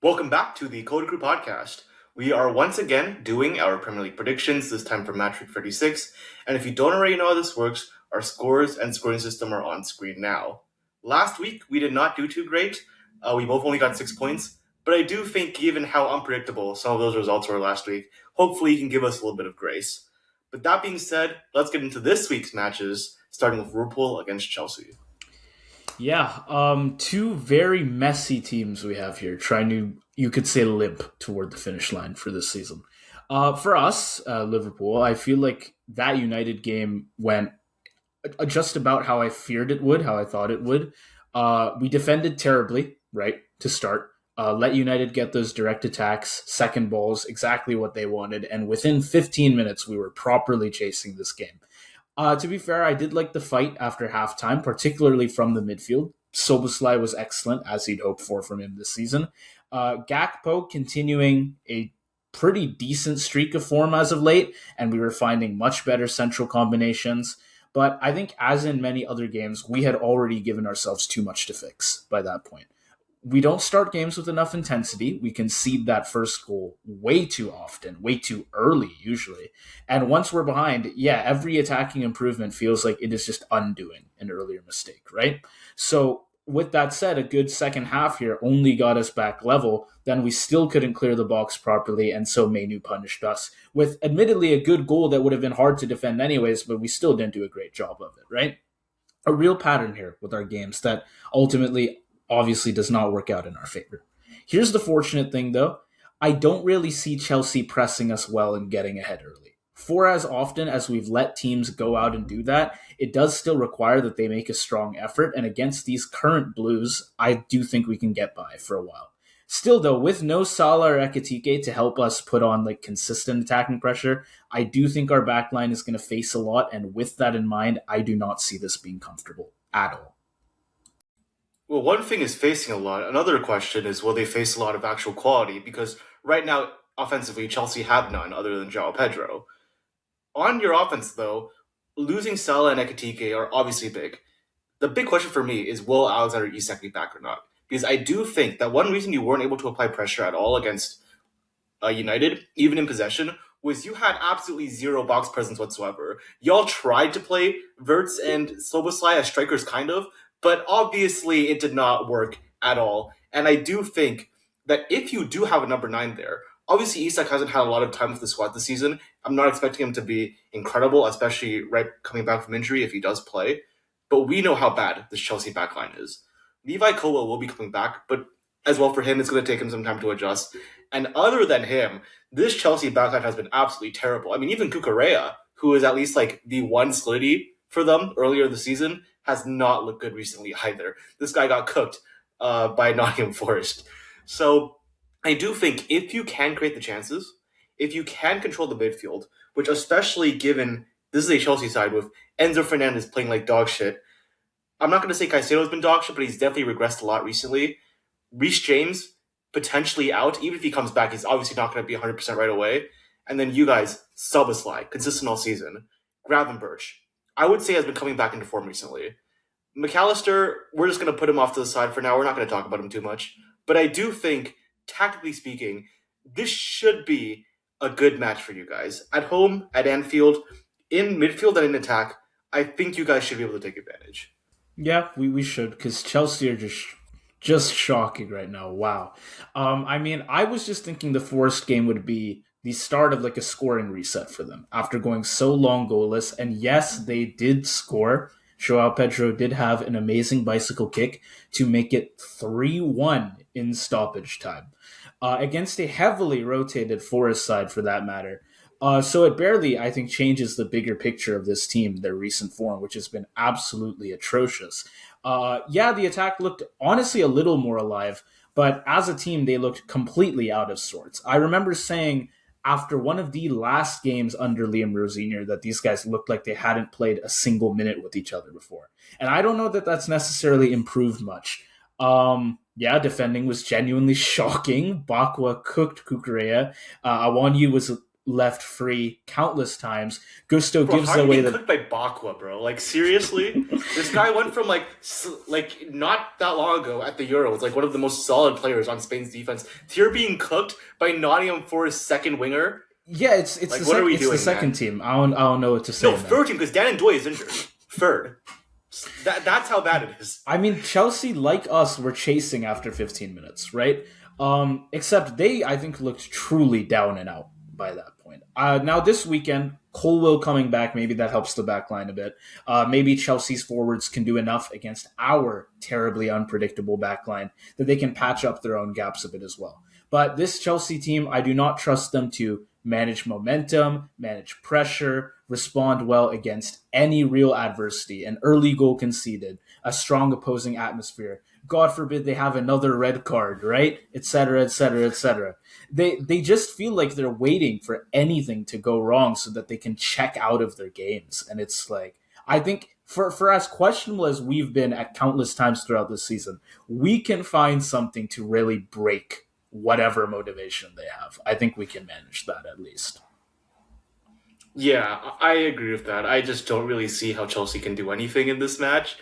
Welcome back to the CoDaKrew podcast. We are once again doing our Premier League predictions, this time for match week 36. And if you don't already know how this works, our scores and scoring system are on screen now. Last week, we did not do too great. We both only got 6 points. But I do think, given how unpredictable some of those results were last week, hopefully you can give us a little bit of grace. But that being said, let's get into this week's matches, starting with Liverpool against Chelsea. Yeah, two very messy teams we have here trying to, you could say, limp toward the finish line for this season. For us, Liverpool, I feel like that United game went just about how I feared it would, how I thought it would. We defended terribly, right, to start. Let United get those direct attacks, second balls, exactly what they wanted. And within 15 minutes, we were properly chasing this game. To be fair, I did like the fight after halftime, particularly from the midfield. Szoboszlai was excellent, as he'd hoped for from him this season. Gakpo continuing a pretty decent streak of form as of late, and we were finding much better central combinations. But I think, as in many other games, we had already given ourselves too much to fix by that point. We don't start games with enough intensity. We concede that first goal way too often, way too early, usually. And once we're behind, yeah, every attacking improvement feels like it is just undoing an earlier mistake, right? So, with that said, a good second half here only got us back level. Then we still couldn't clear the box properly, and so Mainu punished us with admittedly a good goal that would have been hard to defend anyways, but we still didn't do a great job of it, right? A real pattern here with our games that ultimately obviously does not work out in our favor. Here's the fortunate thing, though. I don't really see Chelsea pressing us well and getting ahead early. For as often as we've let teams go out and do that, it does still require that they make a strong effort, and against these current Blues, I do think we can get by for a while. Still, though, with no Salah or Ekitike to help us put on like consistent attacking pressure, I do think our backline is going to face a lot, and with that in mind, I do not see this being comfortable at all. Well, one thing is facing a lot. Another question is, will they face a lot of actual quality? Because right now, offensively, Chelsea have none other than João Pedro. On your offense, though, losing Salah and Ekitike are obviously big. The big question for me is, will Alexander Isak be back or not? Because I do think that one reason you weren't able to apply pressure at all against United, even in possession, was you had absolutely zero box presence whatsoever. Y'all tried to play Verts and Szoboszlai as strikers, kind of, but obviously it did not work at all. And I do think that if you do have a number 9 there, obviously Isak hasn't had a lot of time with the squad this season. I'm not expecting him to be incredible, especially right coming back from injury if he does play. But we know how bad this Chelsea backline is. Levi Colwill will be coming back, but as well for him, it's going to take him some time to adjust. And other than him, this Chelsea backline has been absolutely terrible. I mean, even Cucurella, who is at least like the one solidity for them earlier this season, has not looked good recently either. This guy got cooked by Nottingham Forest. So I do think if you can create the chances, if you can control the midfield, which especially given this is a Chelsea side with Enzo Fernandez playing like dog shit. I'm not going to say Caicedo's been dog shit, but he's definitely regressed a lot recently. Reece James potentially out. Even if he comes back, he's obviously not going to be 100% right away. And then you guys, Szoboszlai, consistent all season. Gravenberch, I would say has been coming back into form recently. McAllister, we're just going to put him off to the side for now. We're not going to talk about him too much. But I do think, tactically speaking, this should be a good match for you guys. At home, at Anfield, in midfield and in attack, I think you guys should be able to take advantage. Yeah, we should, because Chelsea are just shocking right now. Wow. I mean, I was just thinking the Forest game would be the start of like a scoring reset for them after going so long goalless. And yes, they did score. Joao Pedro did have an amazing bicycle kick to make it 3-1 in stoppage time against a heavily rotated Forest side for that matter. So it barely, I think, changes the bigger picture of this team, their recent form, which has been absolutely atrocious. Yeah, the attack looked honestly a little more alive, but as a team, they looked completely out of sorts. I remember saying after one of the last games under Liam Rosier that these guys looked like they hadn't played a single minute with each other before. And I don't know that that's necessarily improved much. Yeah, defending was genuinely shocking. Bakwa cooked Cucurella. Awanyu was left free countless times. Gusto Bro, gives how are you away being the cooked by Bakwa, bro? Like seriously, this guy went from like not that long ago at the Euros, like one of the most solid players on Spain's defense, to you're being cooked by Nottingham Forest second winger. yeah. It's Like, what are we it's the doing, second man? team. I don't know what to say, No, man. third team because Dan and Doy is injured. Third. That's how bad it is. I mean, Chelsea, like us, were chasing after 15 minutes, right? Except they, I think, looked truly down and out by that point. Now, this weekend, Colwell coming back, maybe that helps the back line a bit. Maybe Chelsea's forwards can do enough against our terribly unpredictable back line that they can patch up their own gaps a bit as well. But this Chelsea team, I do not trust them to manage momentum, manage pressure, respond well against any real adversity, an early goal conceded, a strong opposing atmosphere. God forbid they have another red card, right? Etc., etc., etc. They just feel like they're waiting for anything to go wrong so that they can check out of their games. And it's like, I think for as questionable as we've been at countless times throughout this season, we can find something to really break whatever motivation they have. I think we can manage that at least. Yeah, I agree with that. I just don't really see how Chelsea can do anything in this match.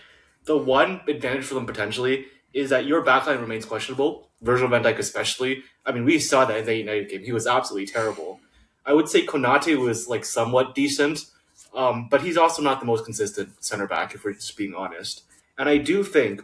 The one advantage for them potentially is that your backline remains questionable. Virgil van Dijk especially. I mean, we saw that in the United game. He was absolutely terrible. I would say Konate was like somewhat decent, but he's also not the most consistent center back if we're just being honest. And I do think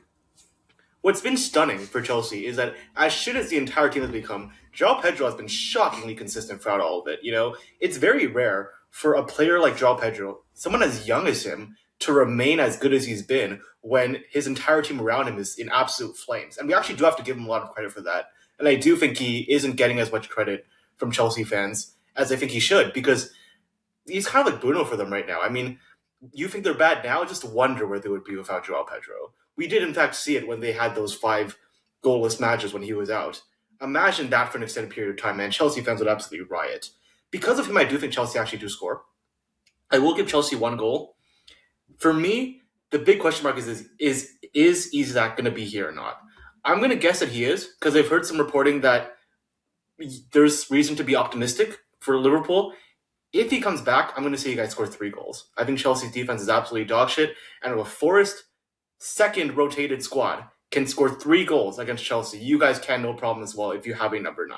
what's been stunning for Chelsea is that as shit as the entire team has become, João Pedro has been shockingly consistent throughout all of it. You know, it's very rare for a player like João Pedro, someone as young as him, to remain as good as he's been when his entire team around him is in absolute flames. And we actually do have to give him a lot of credit for that. And I do think he isn't getting as much credit from Chelsea fans as I think he should, because he's kind of like Bruno for them right now. I mean, you think they're bad now? Just wonder where they would be without Joao Pedro. We did, in fact, see it when they had those 5 goalless matches when he was out. Imagine that for an extended period of time, man. Chelsea fans would absolutely riot. Because of him, I do think Chelsea actually do score. I will give Chelsea 1 goal. For me, the big question mark is Isak going to be here or not? I'm going to guess that he is, because I've heard some reporting that there's reason to be optimistic for Liverpool. If he comes back, I'm going to say you guys score 3 goals. I think Chelsea's defense is absolutely dog shit, and if a Forest second rotated squad can score 3 goals against Chelsea, you guys can no problem as well if you have a number 9.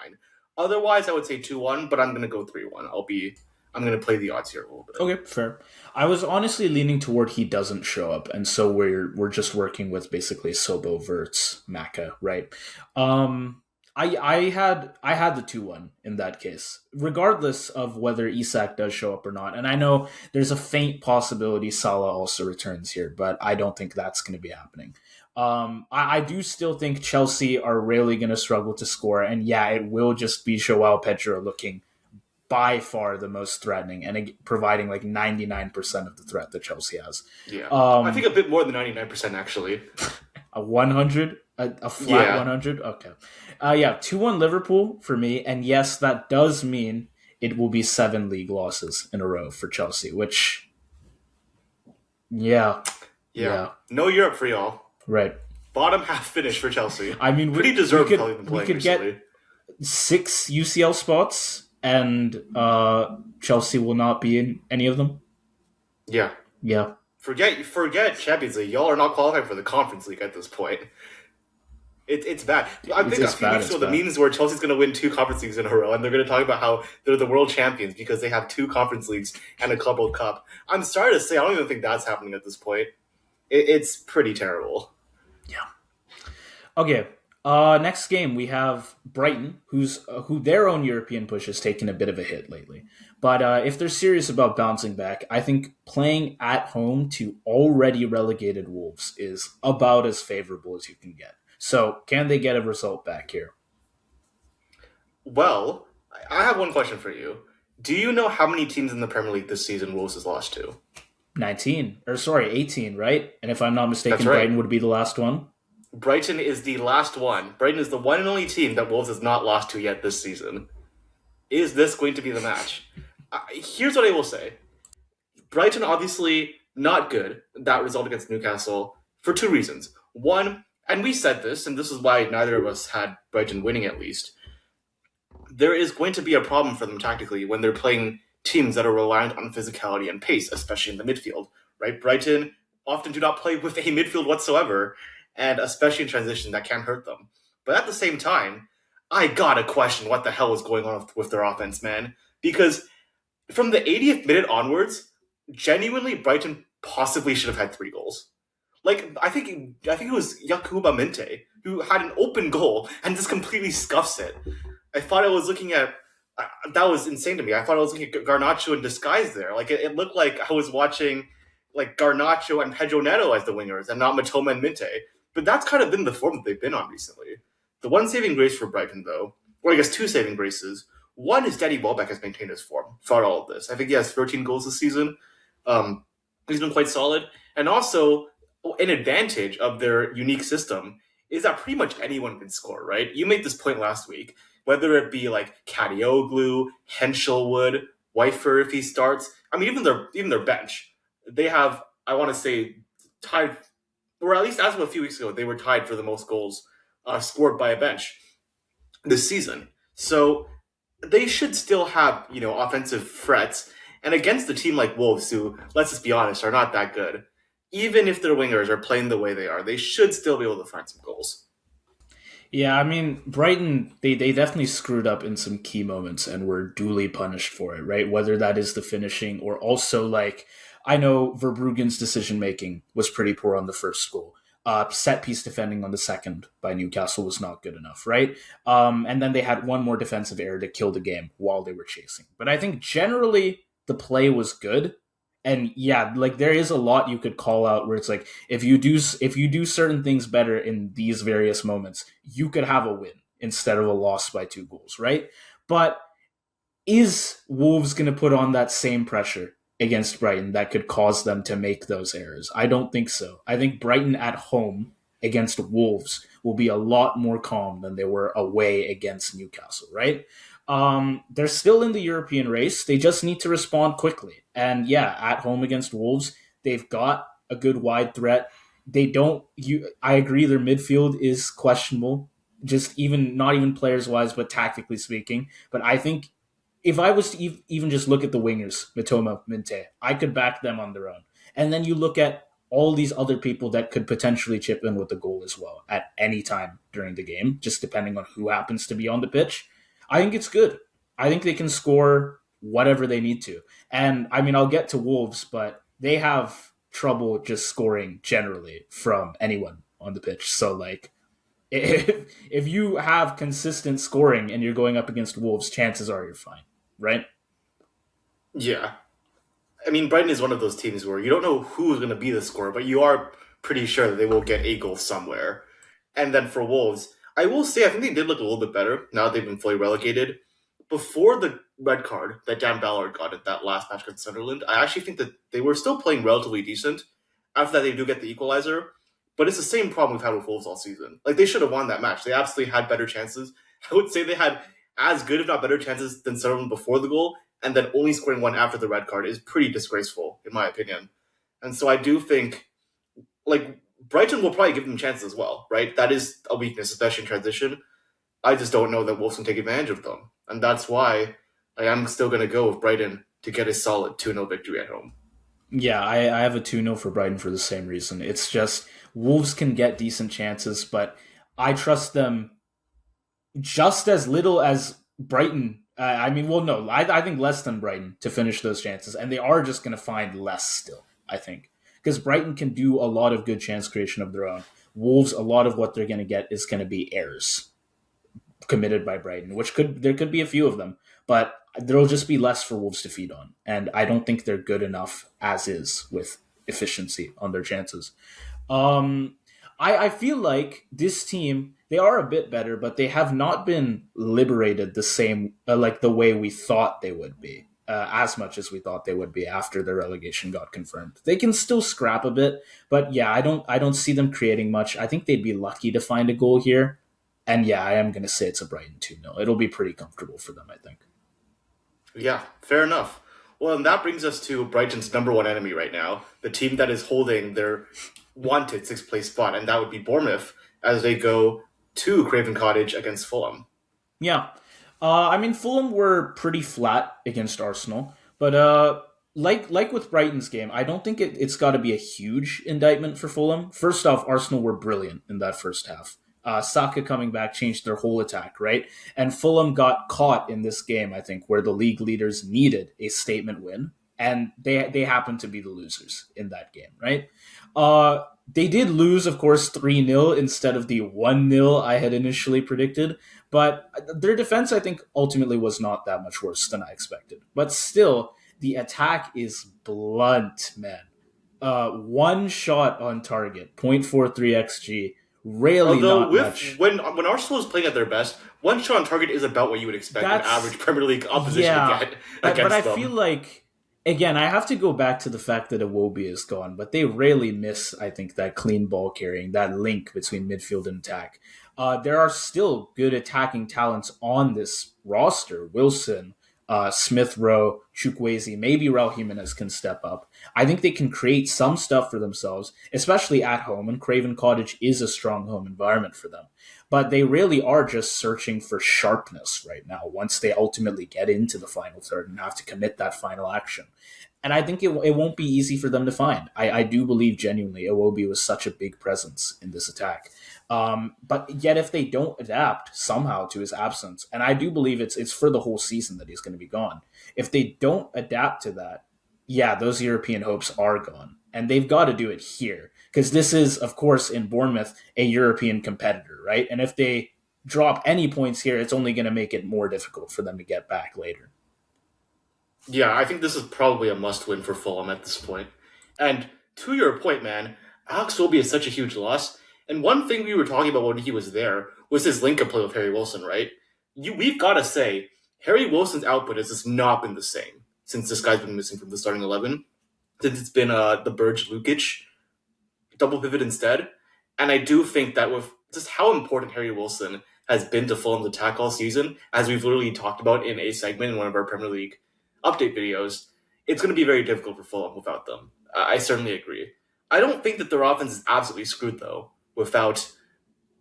Otherwise, I would say 2-1, but I'm going to go 3-1. I'm going to play the odds here a little bit. Okay, fair. I was honestly leaning toward he doesn't show up, and so we're just working with basically Sobo, Verts, Maka, right? I had the 2-1 in that case, regardless of whether Isak does show up or not. And I know there's a faint possibility Salah also returns here, but I don't think that's going to be happening. I do still think Chelsea are really going to struggle to score, and yeah, it will just be Joao Pedro looking by far the most threatening and providing like 99% of the threat that Chelsea has. Yeah, I think a bit more than 99% actually. A 100, a flat Yeah. 100. Okay, yeah, 2-1 Liverpool for me, and yes, that does mean it will be 7 league losses in a row for Chelsea. Which, yeah, No Europe for y'all. right. Bottom half finish for Chelsea. I mean, Pretty deserved we probably been we playing could recently. get 6 UCL spots, and Chelsea will not be in any of them. Yeah. Yeah. Forget Champions League. Y'all are not qualifying for the Conference League at this point. It's bad. I think a It's few bad, weeks it's ago, the bad. memes where Chelsea's going to win 2 Conference Leagues in a row, and they're going to talk about how they're the world champions because they have 2 Conference Leagues and a Club World Cup. I'm sorry to say, I don't even think that's happening at this point. It's pretty terrible. Okay. Next game we have Brighton, who their own European push has taken a bit of a hit lately. But if they're serious about bouncing back, I think playing at home to already relegated Wolves is about as favorable as you can get. So, can they get a result back here? Well, I have one question for you. Do you know how many teams in the Premier League this season Wolves has lost to? 18, right? And if I'm not mistaken, That's right. Brighton would be the last one. Brighton is the last one. Brighton is the one and only team that Wolves has not lost to yet this season. Is this going to be the match? Here's what I will say. Brighton obviously not good, that result against Newcastle, for 2 reasons. One, and we said this, and this is why neither of us had Brighton winning at least. there is going to be a problem for them tactically when they're playing teams that are reliant on physicality and pace, especially in the midfield. Right? Brighton often do not play with a midfield whatsoever, and especially in transition, that can hurt them. But at the same time, I gotta question what the hell is going on with their offense, man. Because from the 80th minute onwards, genuinely, Brighton possibly should have had 3 goals. Like I think it was Yakuba Minte who had an open goal and just completely scuffs it. I thought I was looking at that was insane to me. I thought I was looking at Garnacho in disguise there. Like it looked like I was watching like Garnacho and Pedro Neto as the wingers and not Matoma and Minte. But that's kind of been the form that they've been on recently. The one saving grace for Brighton, though, or I guess two saving graces. One is Danny Welbeck has maintained his form throughout all of this. I think he has 13 goals this season. Um, he's been quite solid. And also, an advantage of their unique system is that pretty much anyone can score, right? You made this point last week. Whether it be like Kadioglu, Henshelwood, Whitefer if he starts. I mean, even their bench, they have I want to say tied, or at least as of a few weeks ago, they were tied for the most goals scored by a bench this season. So they should still have offensive threats, and against a team like Wolves, who let's just be honest, are not that good. Even if their wingers are playing the way they are, they should still be able to find some goals. Yeah, I mean, Brighton, they definitely screwed up in some key moments and were duly punished for it, right? Whether that is the finishing or also, like, I know Verbruggen's decision making was pretty poor on the first goal. Set piece defending on the second by Newcastle was not good enough, right? And then they had one more defensive error to kill the game while they were chasing. But I think generally the play was good. And yeah, like there is a lot you could call out where it's like if you do certain things better in these various moments, you could have a win instead of a loss by 2 goals, right? But is Wolves going to put on that same pressure against Brighton that could cause them to make those errors? I don't think so. I think Brighton at home against Wolves will be a lot more calm than they were away against Newcastle, right? They're still in the European race. They just need to respond quickly. And yeah, at home against Wolves, they've got a good wide threat. They don't. I agree. Their midfield is questionable, just even not even players wise, but tactically speaking. But I think if I was to even just look at the wingers, Mitoma, Minte, I could back them on their own. And then you look at all these other people that could potentially chip in with a goal as well at any time during the game, just depending on who happens to be on the pitch. I think it's good. I think they can score whatever they need to. And I mean, I'll get to Wolves, but they have trouble just scoring generally from anyone on the pitch. So, like, if you have consistent scoring and you're going up against Wolves, chances are you're fine, right? Yeah, I mean, Brighton is one of those teams where you don't know who's going to be the scorer, but you are pretty sure that they will get a goal somewhere. And then for Wolves, I will say I think they did look a little bit better now that they've been fully relegated. Before the red card that Dan Ballard got at that last match against Sunderland, I actually think that they were still playing relatively decent. After that, they do get the equalizer, but it's the same problem we've had with Wolves all season. Like they should have won that match. They absolutely had better chances. I would say they had as good, if not better, chances than Sunderland before the goal, and then only scoring one after the red card is pretty disgraceful, in my opinion. And so I do think, like, Brighton will probably give them chances as well, right? That is a weakness, especially in transition. I just don't know that Wolves can take advantage of them. And that's why I am still going to go with Brighton to get a solid 2-0 victory at home. Yeah, I have a 2-0 for Brighton for the same reason. It's just Wolves can get decent chances, but I trust them just as little as Brighton. I mean, well, no, I think less than Brighton to finish those chances, and they are just going to find less still. I think because Brighton can do a lot of good chance creation of their own. Wolves, a lot of what they're going to get is going to be errors committed by Brighton, which there could be a few of them, but there'll just be less for Wolves to feed on, and I don't think they're good enough as is with efficiency on their chances. Um, I feel like this team, they are a bit better, but they have not been liberated the same, like the way we thought they would be, as much as we thought they would be after the relegation got confirmed. They can still scrap a bit, but yeah, I don't see them creating much. I think they'd be lucky to find a goal here. And yeah, I am going to say it's a Brighton 2-0. It'll be pretty comfortable for them, I think. Yeah, fair enough. Well, and that brings us to Brighton's number one enemy right now, the team that is holding their wanted sixth place spot, and that would be Bournemouth as they go to Craven Cottage against Fulham. Yeah. I mean, Fulham were pretty flat against Arsenal, but like with Brighton's game, I don't think it's got to be a huge indictment for Fulham. First off, Arsenal were brilliant in that first half. Saka coming back changed their whole attack, right? And Fulham got caught in this game, I think, where the league leaders needed a statement win, and they happened to be the losers in that game, right? They did lose, of course, 3-0 instead of the 1-0 I had initially predicted. But their defense, I think, ultimately was not that much worse than I expected. But still, the attack is blunt, man. One shot on target, 0.43 xG, really Although not with much. when Arsenal is playing at their best, one shot on target is about what you would expect an That's average Premier League opposition to yeah, get but I against feel them. like again I have to go back to the fact that Iwobi is gone, but they rarely miss. I think that clean ball carrying, that link between midfield and attack. There are still good attacking talents on this roster. Wilson, Smith Rowe, Chukwueze, maybe Raul Jimenez can step up. I think they can create some stuff for themselves, especially at home, and Craven Cottage is a strong home environment for them. But they really are just searching for sharpness right now once they ultimately get into the final third and have to commit that final action. And I think it won't be easy for them to find. I do believe genuinely Iwobi was such a big presence in this attack. But yet, if they don't adapt somehow to his absence, and I do believe it's for the whole season that he's going to be gone, if they don't adapt to that, yeah, those European hopes are gone. And they've got to do it here. Because this is, of course, in Bournemouth, a European competitor, right? And if they drop any points here, it's only going to make it more difficult for them to get back later. Yeah, I think this is probably a must win for Fulham at this point. And to your point, man, Alex Wilby is such a huge loss. And one thing we were talking about when he was there was his link up play with Harry Wilson, right? We've got to say, Harry Wilson's output has just not been the same since this guy's been missing from the starting 11. Since it's been the Burge Lukic double pivot instead. And I do think that with just how important Harry Wilson has been to Fulham's attack all season, as we've literally talked about in a segment in one of our Premier League update videos, it's going to be very difficult for Fulham without them. I certainly agree. I don't think that their offense is absolutely screwed though without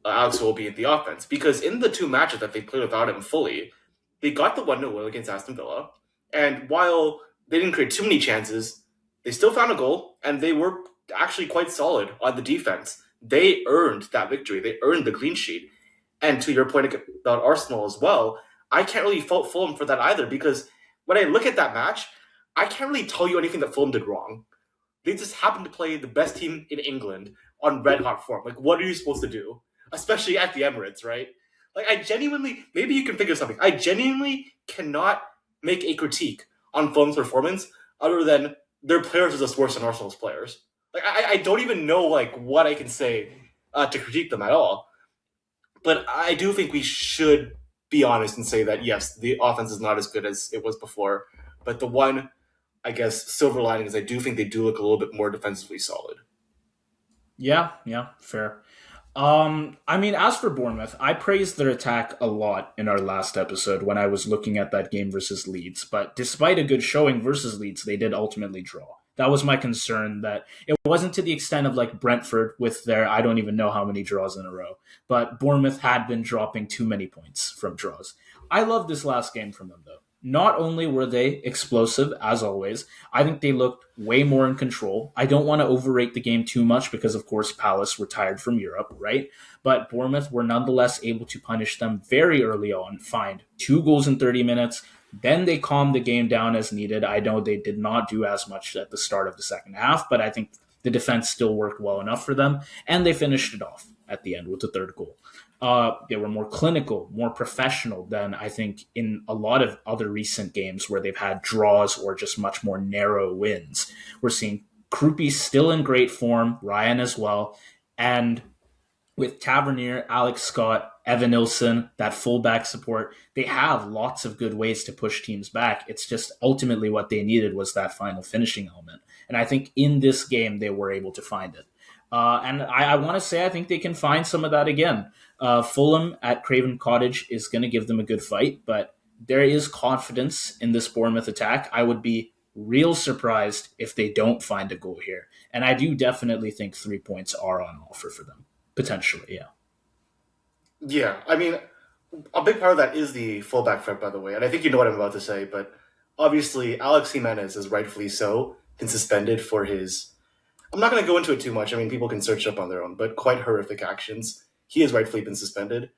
Alex Iwobi in the offense because in the two matches that they played without him fully, they got the 1-0 win against Aston Villa, and while they didn't create too many chances, they still found a goal, and they were actually quite solid on the defense. They earned that victory. They earned the clean sheet. And to your point about Arsenal as well, I can't really fault Fulham for that either because when I look at that match, I can't really tell you anything that Fulham did wrong. They just happened to play the best team in England on red hot form. Like, what are you supposed to do? Especially at the Emirates, right? Like, I genuinely, maybe you can think of something. I genuinely cannot make a critique on Fulham's performance other than their players are just worse than Arsenal's players. Like, I don't even know like what I can say to critique them at all. But I do think we should be honest and say that yes, the offense is not as good as it was before. But the one, I guess, silver lining is I do think they do look a little bit more defensively solid. Yeah, yeah, fair. I mean, as for Bournemouth, I praised their attack a lot in our last episode when I was looking at that game versus Leeds. But despite a good showing versus Leeds, they did ultimately draw. That was my concern. That it wasn't to the extent of like Brentford with their I don't even know how many draws in a row, but Bournemouth had been dropping too many points from draws. I love this last game from them though. Not only were they explosive, as always, I think they looked way more in control. I don't want to overrate the game too much because, of course, Palace retired from Europe, right? But Bournemouth were nonetheless able to punish them very early on, find 2 goals in 30 minutes. Then they calmed the game down as needed. I know they did not do as much at the start of the second half, but I think the defense still worked well enough for them, and they finished it off at the end with the third goal. They were more clinical, more professional than I think in a lot of other recent games where they've had draws or just much more narrow wins. We're seeing Krupi still in great form, Ryan as well, and with Tavernier, Alex Scott, Evan Nilsson, that fullback support, they have lots of good ways to push teams back. It's just ultimately what they needed was that final finishing element. And I think in this game, they were able to find it. And I want to say I think they can find some of that again. Fulham at Craven Cottage is going to give them a good fight, but there is confidence in this Bournemouth attack. I would be real surprised if they don't find a goal here. And I do definitely think 3 points are on offer for them. Potentially, yeah. Yeah, I mean, A big part of that is the fullback threat, by the way, and I think you know what I'm about to say. But obviously, Alex Jimenez is rightfully so been suspended for his. I'm not going to go into it too much. I mean, people can search up on their own, but quite horrific actions. He has rightfully been suspended.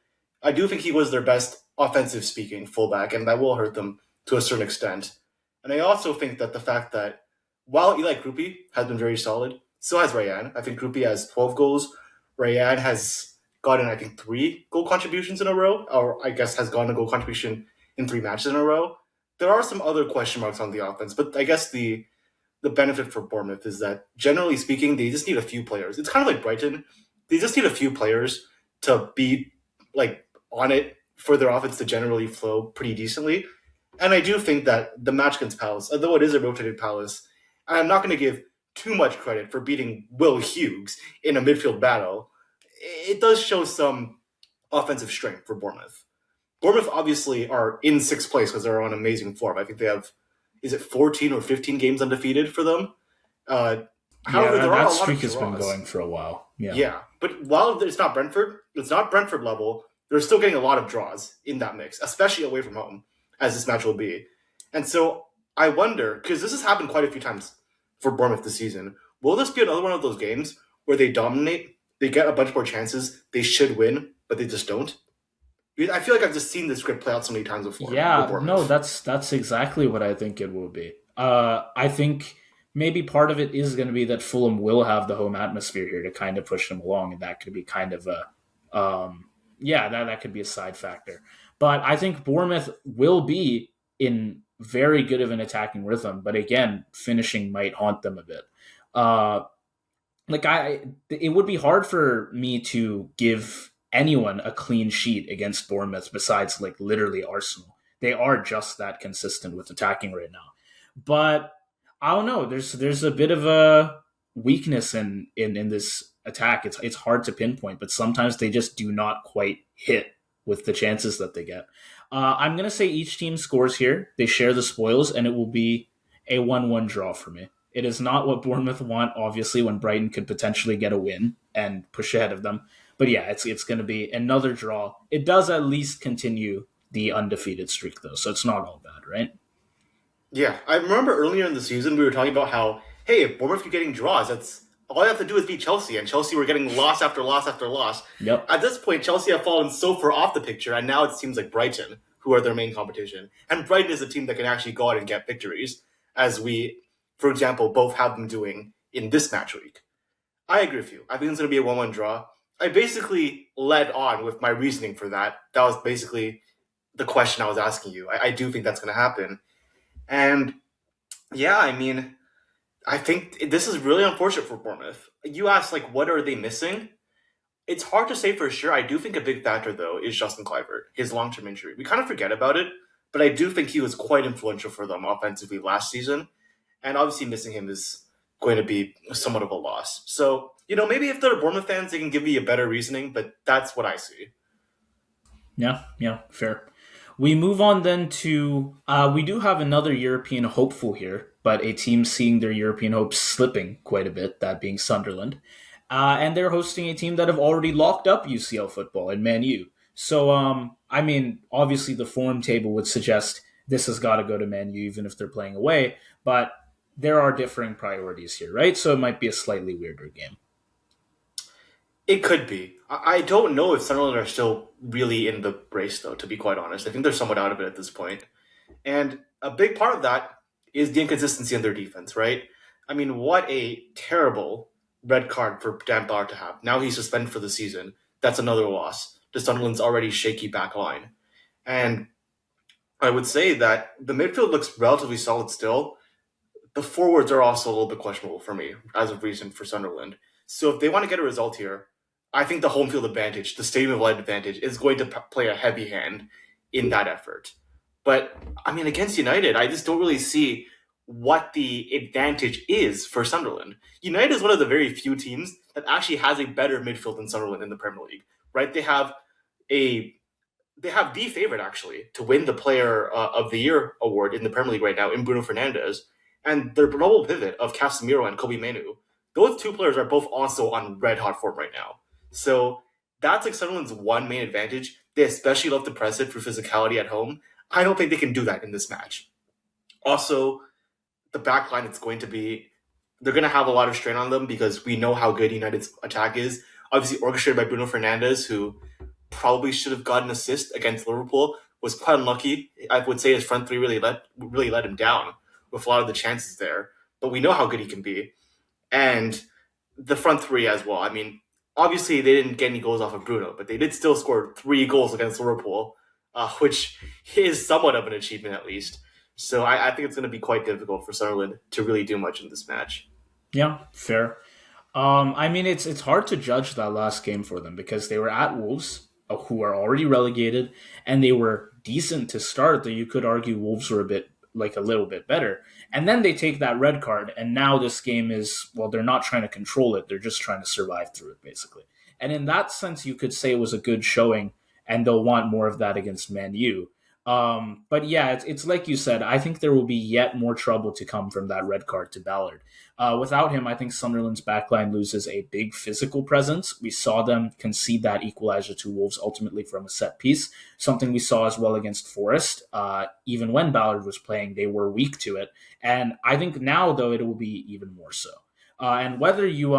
I do think he was their best offensive speaking fullback, and that will hurt them to a certain extent. And I also think that the fact that while Eli Krupi has been very solid, so has Rayan. I think Krupi has 12 goals. Rayan has gotten, I think, 3 goal contributions in a row, or I guess has gotten a goal contribution in 3 matches in a row. There are some other question marks on the offense, but I guess the benefit for Bournemouth is that generally speaking, they just need a few players. It's kind of like Brighton. They just need a few players to be like on it for their offense to generally flow pretty decently. And I do think that the match against Palace, although it is a rotated Palace, and I'm not going to give too much credit for beating Will Hughes in a midfield battle, it does show some offensive strength for Bournemouth. Bournemouth obviously are in sixth place because they're on amazing form. I think they have, is it 14 or 15 games undefeated for them? Uh, Yeah, However, there are that a lot of streak has been draws. going for a while. Yeah. Yeah, but while it's not Brentford level. They're still getting a lot of draws in that mix, especially away from home, as this match will be. And so I wonder because this has happened quite a few times for Bournemouth this season. Will this be another one of those games where they dominate, they get a bunch more chances, they should win, but they just don't? I feel like I've just seen this script play out so many times before with Yeah, no, Bournemouth. that's exactly what I think it will be. I think maybe part of it is going to be that Fulham will have the home atmosphere here to kind of push them along, and that could be kind of a, yeah, that could be a side factor. But I think Bournemouth will be in very good of an attacking rhythm, but again, finishing might haunt them a bit. Uh, like it would be hard for me to give anyone a clean sheet against Bournemouth besides like literally Arsenal. They are just that consistent with attacking right now. But I don't know. There's a bit of a weakness in this attack. It's hard to pinpoint, but sometimes they just do not quite hit with the chances that they get. I'm gonna say each team scores here. They share the spoils, and it will be a 1-1 draw for me. It is not what Bournemouth want, obviously, when Brighton could potentially get a win and push ahead of them. But yeah, it's going to be another draw. It does at least continue the undefeated streak, though, so it's not all bad, right? Yeah, I remember earlier in the season we were talking about how, hey, if Bournemouth keep getting draws, that's all you have to do is beat Chelsea, and Chelsea were getting loss after loss after loss. Yep. At this point, Chelsea have fallen so far off the picture, and now it seems like Brighton, who are their main competition, and Brighton is a team that can actually go out and get victories, as we, for example, both have them doing in this match week. I agree with you. I think it's going to be a 1-1 draw. I basically led on with my reasoning for that. That was basically the question I was asking you. I do think that's going to happen. And yeah, I mean, I think this is really unfortunate for Bournemouth. You asked, like, what are they missing? It's hard to say for sure. I do think a big factor, though, is Justin Kluivert, his long term injury. We kind of forget about it, but I do think he was quite influential for them offensively last season. And obviously, missing him is going to be somewhat of a loss. So, maybe if they're Bournemouth fans, they can give me a better reasoning, but that's what I see. Yeah, fair. We move on then to we do have another European hopeful here, but a team seeing their European hopes slipping quite a bit, that being Sunderland. And they're hosting a team that have already locked up UCL football in Man U. So, I mean, obviously the form table would suggest this has got to go to Man U, even if they're playing away, but there are differing priorities here, right? So it might be a slightly weirder game. It could be. I don't know if Sunderland are still really in the race, though, to be quite honest. I think they're somewhat out of it at this point. And a big part of that is the inconsistency in their defense, right? I mean, what a terrible red card for Dan Bauer to have. Now he's suspended for the season. That's another loss to Sunderland's already shaky back line. And I would say that the midfield looks relatively solid still. The forwards are also a little bit questionable for me as of recent for Sunderland. So if they want to get a result here, I think the home field advantage, the stadium of light advantage, is going to play a heavy hand in that effort. But I mean, against United, I just don't really see what the advantage is for Sunderland. United is one of the very few teams that actually has a better midfield than Sunderland in the Premier League. Right? A they have the favorite actually to win the Player of the Year award in the Premier League right now in Bruno Fernandes, and their global pivot of Casemiro and Kobe Manu. Those two players are both also on red hot form right now. So that's like Sunderland's one main advantage. They especially love to press it through physicality at home. I don't think they can do that in this match. Also, the back line, it's going to be they're going to have a lot of strain on them because we know how good United's attack is. Obviously, orchestrated by Bruno Fernandes, who probably should have gotten an assist against Liverpool, was quite unlucky. I would say his front three really let him down with a lot of the chances there. But we know how good he can be, and the front three as well. I mean, obviously they didn't get any goals off of Bruno, but they did still score 3 goals against Liverpool, which is somewhat of an achievement at least. So I think it's going to be quite difficult for Sunderland to really do much in this match. Yeah, fair. I mean, it's hard to judge that last game for them because they were at Wolves, who are already relegated, and they were decent to start. Though you could argue Wolves were a little bit better, and then they take that red card, and now this game is well, they're not trying to control it; they're just trying to survive through it, basically. And in that sense, you could say it was a good showing, and they'll want more of that against Man U. But yeah, it's like you said. I think there will be yet more trouble to come from that red card to Ballard. Without him, I think Sunderland's backline loses a big physical presence. We saw them concede that equalizer to Wolves ultimately from a set piece, something we saw as well against Forest. Even when Ballard was playing, they were weak to it. And I think now, though, it will be even more so. And whether you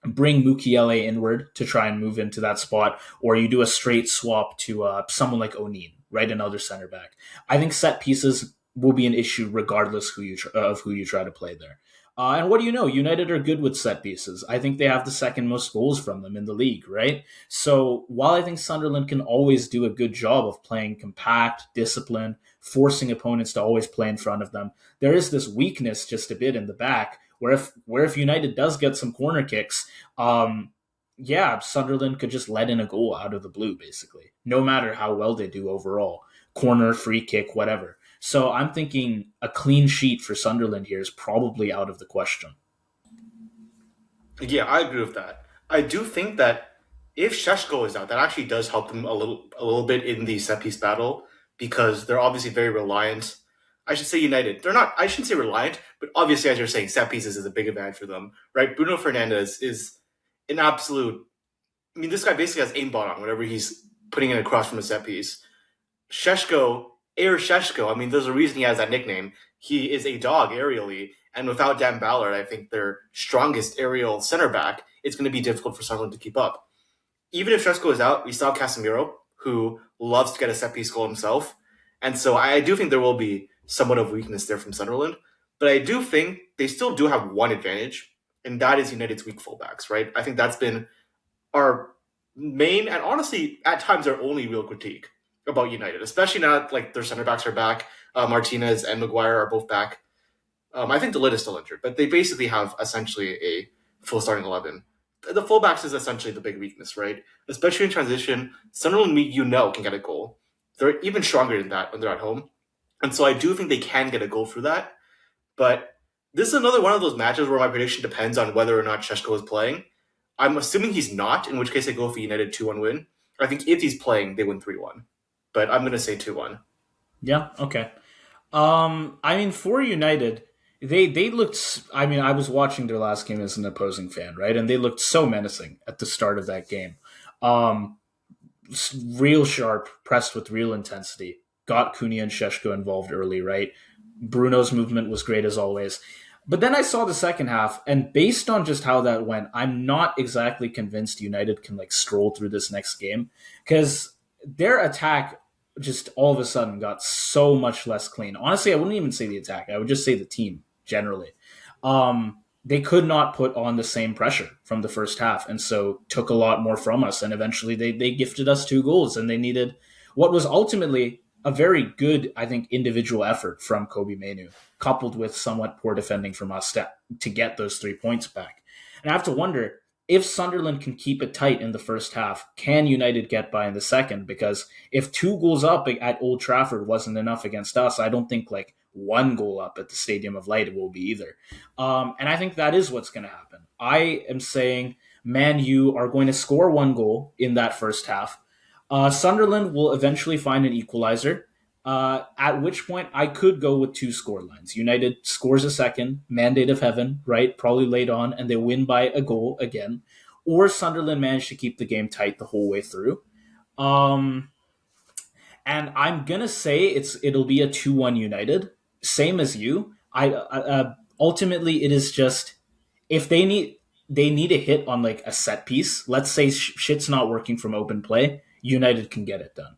bring Mukiele inward to try and move into that spot, or you do a straight swap to someone like O'Neill, right, another center back. I think set pieces will be an issue regardless of who you try to play there. And what do you know? United are good with set pieces. I think they have the second most goals from them in the league, right? So while I think Sunderland can always do a good job of playing compact, disciplined, forcing opponents to always play in front of them, there is this weakness just a bit in the back where if United does get some corner kicks, yeah, Sunderland could just let in a goal out of the blue, basically, no matter how well they do overall. Corner, free kick, whatever. So I'm thinking a clean sheet for Sunderland here is probably out of the question. Yeah, I agree with that. I do think that if Sheshko is out, that actually does help them a little bit in the set piece battle because they're obviously very reliant. I should say United. They're not. I shouldn't say reliant, but obviously, as you're saying, set pieces is a big advantage for them, right? Bruno Fernandez is an absolute. I mean, this guy basically has aimbot on whenever he's putting it across from a set piece. Sheshko, Air Sheshko. I mean, there's a reason he has that nickname. He is a dog aerially, and without Dan Ballard, I think their strongest aerial center back, it's going to be difficult for Sunderland to keep up. Even if Sheshko is out, we still have Casemiro, who loves to get a set piece goal himself, and so I do think there will be somewhat of weakness there from Sunderland. But I do think they still do have one advantage, and that is United's weak fullbacks, right? I think that's been our main and honestly at times our only real critique about United, especially now that, like their center backs are back. Martinez and Maguire are both back. I think DeLitt is still injured, but they basically have essentially a full starting 11. The fullbacks is essentially the big weakness, right? Especially in transition, Sunderland, can get a goal. They're even stronger than that when they're at home, and so I do think they can get a goal through that. But this is another one of those matches where my prediction depends on whether or not Sheshko is playing. I'm assuming he's not, in which case I go for United 2-1 win. I think if he's playing, they win 3-1. But I'm going to say 2-1. Yeah, okay. I mean, for United, they looked. I mean, I was watching their last game as an opposing fan, right, and they looked so menacing at the start of that game. Um, Real sharp, pressed with real intensity. Got Cunha and Sheshko involved early, right? Bruno's movement was great as always. But then I saw the second half, and based on just how that went, I'm not exactly convinced United can like stroll through this next game because their attack just all of a sudden got so much less clean. Honestly, I wouldn't even say the attack; I would just say the team generally. They could not put on the same pressure from the first half, and so took a lot more from us. And eventually, they gifted us 2 goals, and they needed what was ultimately a very good, I think, individual effort from Kobe Manu, coupled with somewhat poor defending from us to get those 3 points back. And I have to wonder if Sunderland can keep it tight in the first half, can United get by in the second? Because if 2 goals up at Old Trafford wasn't enough against us, I don't think like 1 goal up at the Stadium of Light will be either. And I think that is what's going to happen. I am saying Man U are going to score 1 goal in that first half. Sunderland will eventually find an equalizer, at which point I could go with 2 scorelines. United scores a second, mandate of heaven, right? Probably late on, and they win by a goal again. Or Sunderland managed to keep the game tight the whole way through. Um, and I'm gonna say it'll be a 2-1 United, same as you. Ultimately it is just if they need a hit on like a set piece. Let's say shit's not working from open play. United can get it done.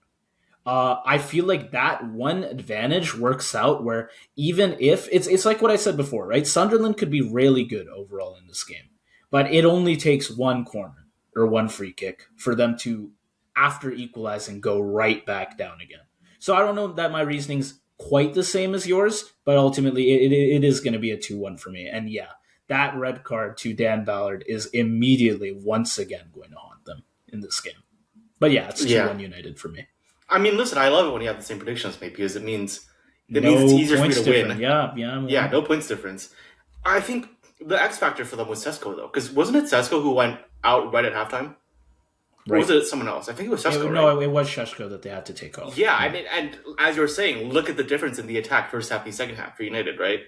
I feel like that one advantage works out where even if it's like what I said before, right? Sunderland could be really good overall in this game, but it only takes one corner or one free kick for them to, after equalizing, go right back down again. So I don't know that my reasoning's quite the same as yours, but ultimately it is going to be a 2-1 for me. And yeah, that red card to Dan Ballard is immediately once again going to haunt them in this game. But yeah, it's Yeah. 2-1 United for me. I mean, listen, I love it when you have the same predictions, mate, because it means it's No easier for me points to different. win. Yeah, yeah. Yeah, Well, no points difference. I think the X factor for them was Sesko though, because wasn't it Sesko who went out right at halftime, or was right. it someone else? I think it was Sesko, right? No, it was Sheshko that they had to take off. Yeah, I Yeah. mean, and as you were saying, look at the difference in the attack first half and second half for United, right?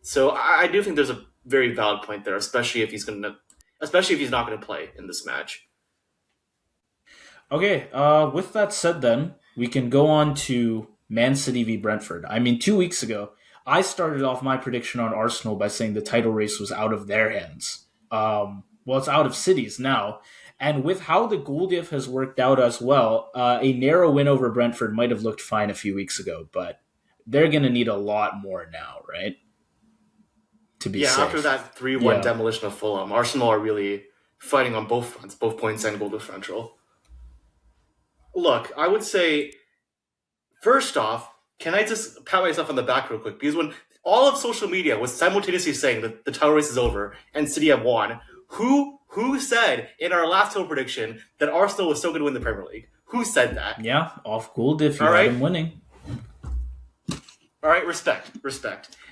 So I do think there's a very valid point there, especially if he's not gonna play in this match. Okay. With that said, then we can go on to Man City v Brentford. I mean, 2 weeks ago, I started off my prediction on Arsenal by saying the title race was out of their hands. Well, it's out of City's now. And with how the goal diff has worked out as well, a narrow win over Brentford might have looked fine a few weeks ago, but they're going to need a lot more now, right? To be Yeah, after safe. that 3-1 Yeah. demolition of Fulham, Arsenal are really fighting on both fronts, both points and goal differential. Look, I would say first off, can I just pat myself on the back real quick? Because when all of social media was simultaneously saying that the title race is over and City have won, who said in our last title prediction that Arsenal was still going to win the Premier League? Who said that? Yeah, off goal diff, you All had right, him winning. all right, respect.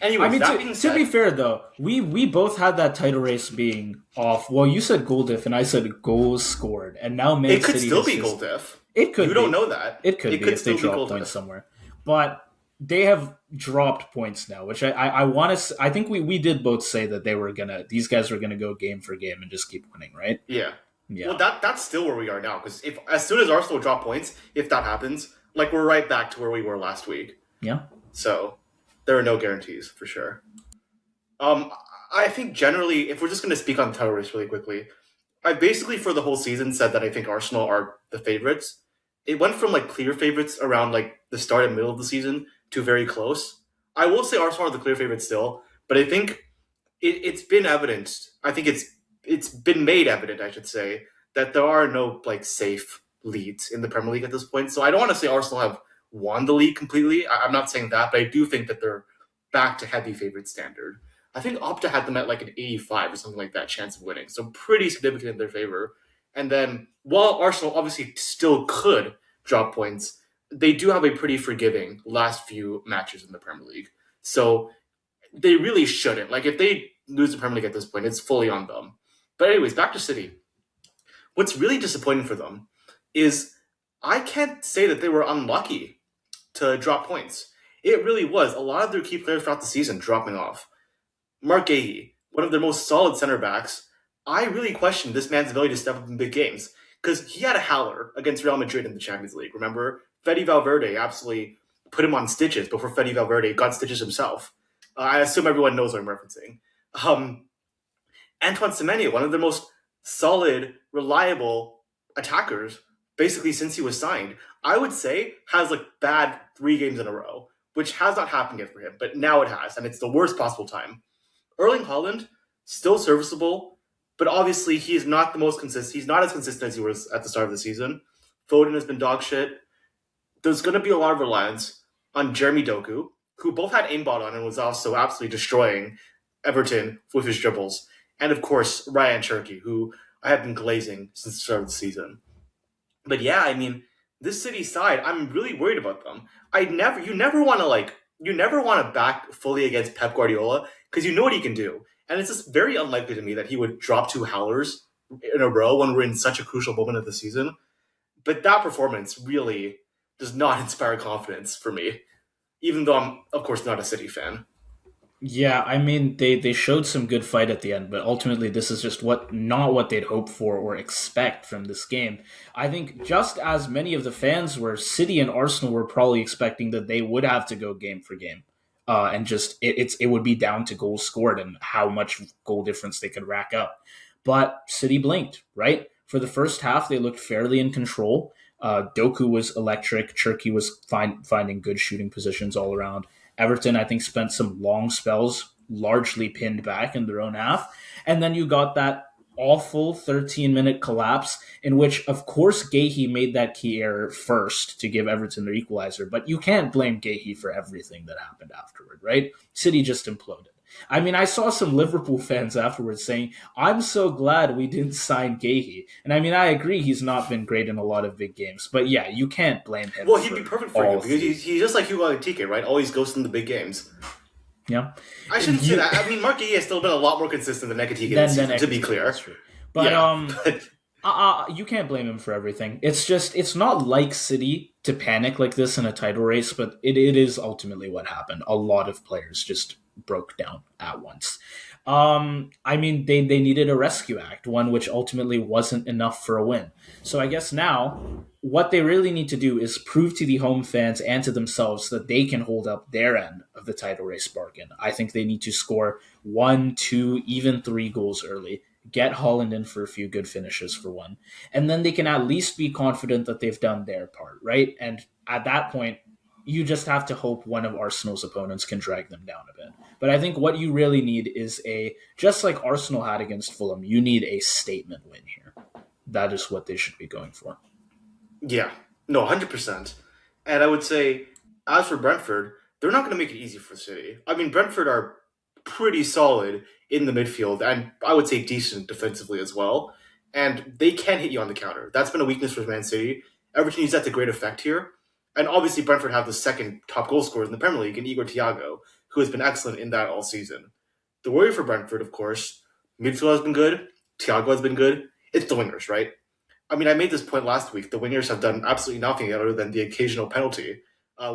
I Anyways, mean, that being to be said, fair though, we both had that title race being off. Well, you said goal diff, and I said goals scored, and now Man it could City still has be goal just diff. it You could don't be know that. it could It be could if they still be drop goal points diff. somewhere, but they have dropped points now, which I want to. I think we did both say that these guys were gonna go game for game and just keep winning, right? Yeah. Well, Yeah, that's still where we are now. Because if as soon as Arsenal drop points, if that happens, like we're right back to where we were last week. yeah. So there are no guarantees for sure. Um, I think generally, if we're just going to speak on the title race really quickly, I basically for the whole season said that I think Arsenal are the favorites. It went from like clear favorites around like the start and middle of the season to very close. I will say Arsenal are the clear favorites still, but I think it's been evidenced. I think it's been made evident, I should say, that there are no like safe leads in the Premier League at this point. So I don't want to say Arsenal have won the league completely. I'm not saying that, but I do think that they're back to heavy favorite standard. I think Opta had them at like an 85 or something like that chance of winning, so pretty significant in their favor. And then while Arsenal obviously still could drop points, they do have a pretty forgiving last few matches in the Premier League. So they really shouldn't. Like if they lose the Premier League at this point, it's fully on them. But anyways, back to City. What's really disappointing for them is I can't say that they were unlucky to drop points. It really was a lot of their key players throughout the season dropping off. Mark Gahey, one of their most solid center backs, I really questioned this man's ability to step up in big games because he had a howler against Real Madrid in the Champions League. Remember, Fede Valverde absolutely put him on stitches before Fede Valverde got stitches himself. I assume everyone knows what I'm referencing. Um, Antoine Semenyo, one of the most solid, reliable attackers, basically since he was signed, I would say has like bad 3 games in a row, which has not happened yet for him, but now it has, and it's the worst possible time. Erling Haaland, still serviceable, but obviously he is not the most consistent. He's not as consistent as he was at the start of the season. Foden has been dog shit. There's going to be a lot of reliance on Jeremy Doku, who both had aimbot on and was also absolutely destroying Everton with his dribbles. And of course, Ryan Cherky, who I have been glazing since the start of the season. But yeah, I mean, this City side, I'm really worried about them. You never want to back fully against Pep Guardiola because you know what he can do, and it's just very unlikely to me that he would drop 2 howlers in a row when we're in such a crucial moment of the season. But that performance really does not inspire confidence for me, even though I'm of course not a City fan. Yeah, I mean they showed some good fight at the end, but ultimately this is just what not what they'd hope for or expect from this game. I think just as many of the fans were, City and Arsenal were probably expecting that they would have to go game for game, and just it would be down to goals scored and how much goal difference they could rack up. But City blinked, right? For the first half, they looked fairly in control. Doku was electric. Cherky was finding good shooting positions all around. Everton, I think, spent some long spells largely pinned back in their own half. And then you got that awful 13-minute collapse in which, of course, Gahey made that key error first to give Everton their equalizer. But you can't blame Gahey for everything that happened afterward, right? City just imploded. I mean, I saw some Liverpool fans afterwards saying, I'm so glad we didn't sign Gahey. And I mean, I agree he's not been great in a lot of big games. But yeah, you can't blame him Well, he'd be for perfect for you all because three. he's just like Hugo Ekitike, right? Always goes in the big games. Yeah. I shouldn't say You, that. I mean, Mark Gay has still been a lot more consistent than Ekitike this then season, to be Ekatike, that's clear. true. But Yeah, but you can't blame him for everything. It's just it's not like City to panic like this in a title race, but it is ultimately what happened. A lot of players just broke down at once. I mean, they needed a rescue act, one which ultimately wasn't enough for a win. So I guess now what they really need to do is prove to the home fans and to themselves that they can hold up their end of the title race bargain. I think they need to score one, two, even three goals early, get Holland in for a few good finishes for one, and then they can at least be confident that they've done their part, right? And at that point, you just have to hope one of Arsenal's opponents can drag them down a bit. But I think what you really need is just like Arsenal had against Fulham, you need a statement win here. That is what they should be going for. yeah, no, 100%. And I would say, as for Brentford, they're not going to make it easy for City. I mean, Brentford are pretty solid in the midfield, and I would say decent defensively as well. And they can hit you on the counter. That's been a weakness for Man City. Everton used that to great effect here. And obviously, Brentford have the second top goal scorer in the Premier League in Igor Thiago, who has been excellent in that all season. The worry for Brentford, of course, midfield has been good. Thiago has been good. It's the wingers, right? I mean, I made this point last week. The wingers have done absolutely nothing other than the occasional penalty.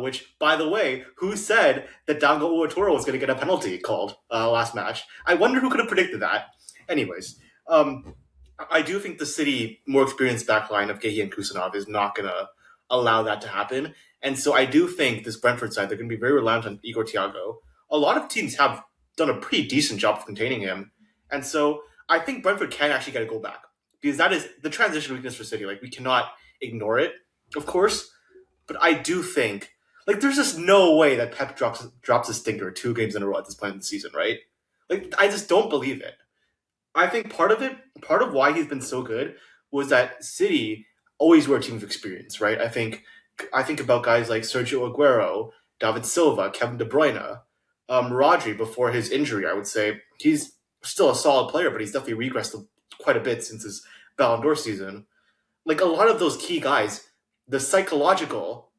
Which, by the way, who said that Dango Uatoro was going to get a penalty called last match? I wonder who could have predicted that. Anyways, I do think the City more experienced backline of Gehi and Kusanov is not going to allow that to happen. And so I do think this Brentford side, they're going to be very reliant on Igor Thiago. A lot of teams have done a pretty decent job of containing him. And so I think Brentford can actually get a goal back because that is the transition weakness for City. Like, we cannot ignore it, of course. But I do think, like, there's just no way that Pep drops a stinker 2 games in a row at this point in the season, right? Like, I just don't believe it. I think part of why he's been so good was that City always were a team of experience, right? I think about guys like Sergio Aguero, David Silva, Kevin De Bruyne, Rodri before his injury. I would say he's still a solid player, but he's definitely regressed quite a bit since his Ballon d'Or season. Like, a lot of those key guys, the psychological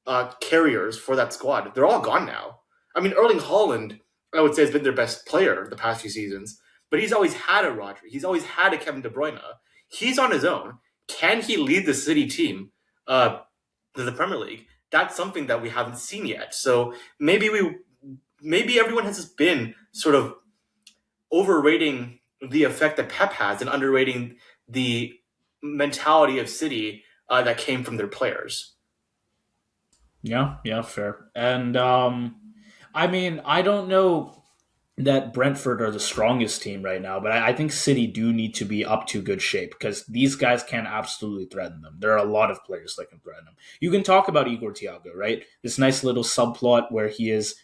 carriers for that squad, they're all gone now. I mean, Erling Haaland, I would say, has been their best player the past few seasons, but he's always had a Rodri. He's always had a Kevin De Bruyne. He's on his own. Can he lead the City team to the Premier League? That's something that we haven't seen yet. So maybe everyone has just been sort of overrating the effect that Pep has and underrating the mentality of City that came from their players. Yeah, yeah, fair. And I mean, I don't know that Brentford are the strongest team right now, but I think City do need to be up to good shape because these guys can absolutely threaten them. There are a lot of players that can threaten them. You can talk about Igor Thiago, right? This nice little subplot where he is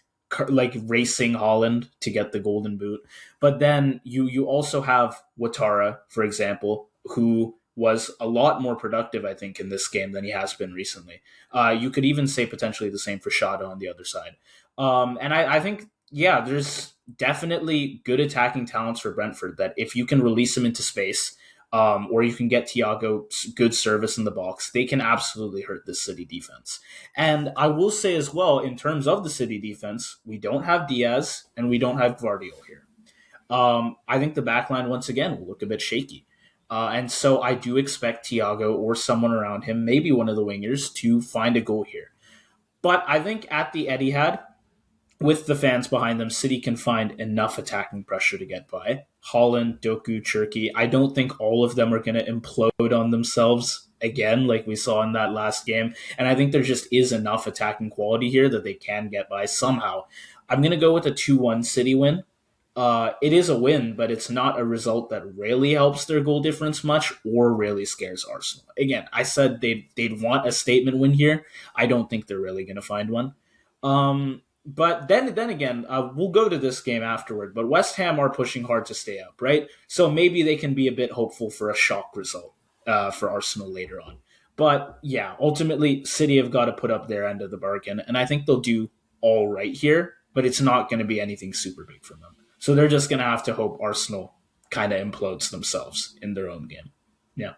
like racing Holland to get the golden boot. But then you also have Watara, for example, who was a lot more productive, I think, in this game than he has been recently. You could even say potentially the same for Shada on the other side. And I think, yeah, there's definitely good attacking talents for Brentford that if you can release them into space, or you can get Thiago good service in the box, they can absolutely hurt this City defense. And I will say as well, in terms of the City defense, we don't have Diaz and we don't have Guardiola here. I think the back line, once again, will look a bit shaky. And so I do expect Thiago or someone around him, maybe one of the wingers, to find a goal here. But I think at the Etihad, with the fans behind them, City can find enough attacking pressure to get by. Holland, Doku, Cherky, I don't think all of them are going to implode on themselves again, like we saw in that last game. And I think there just is enough attacking quality here that they can get by somehow. I'm going to go with a 2-1 City win. It is a win, but it's not a result that really helps their goal difference much or really scares Arsenal. Again, I said they'd want a statement win here. I don't think they're really going to find one. But then again, we'll go to this game afterward. But West Ham are pushing hard to stay up, right? So maybe they can be a bit hopeful for a shock result for Arsenal later on. But yeah, ultimately, City have got to put up their end of the bargain, and I think they'll do all right here. But it's not going to be anything super big for them. So they're just going to have to hope Arsenal kind of implodes themselves in their own game. Yeah.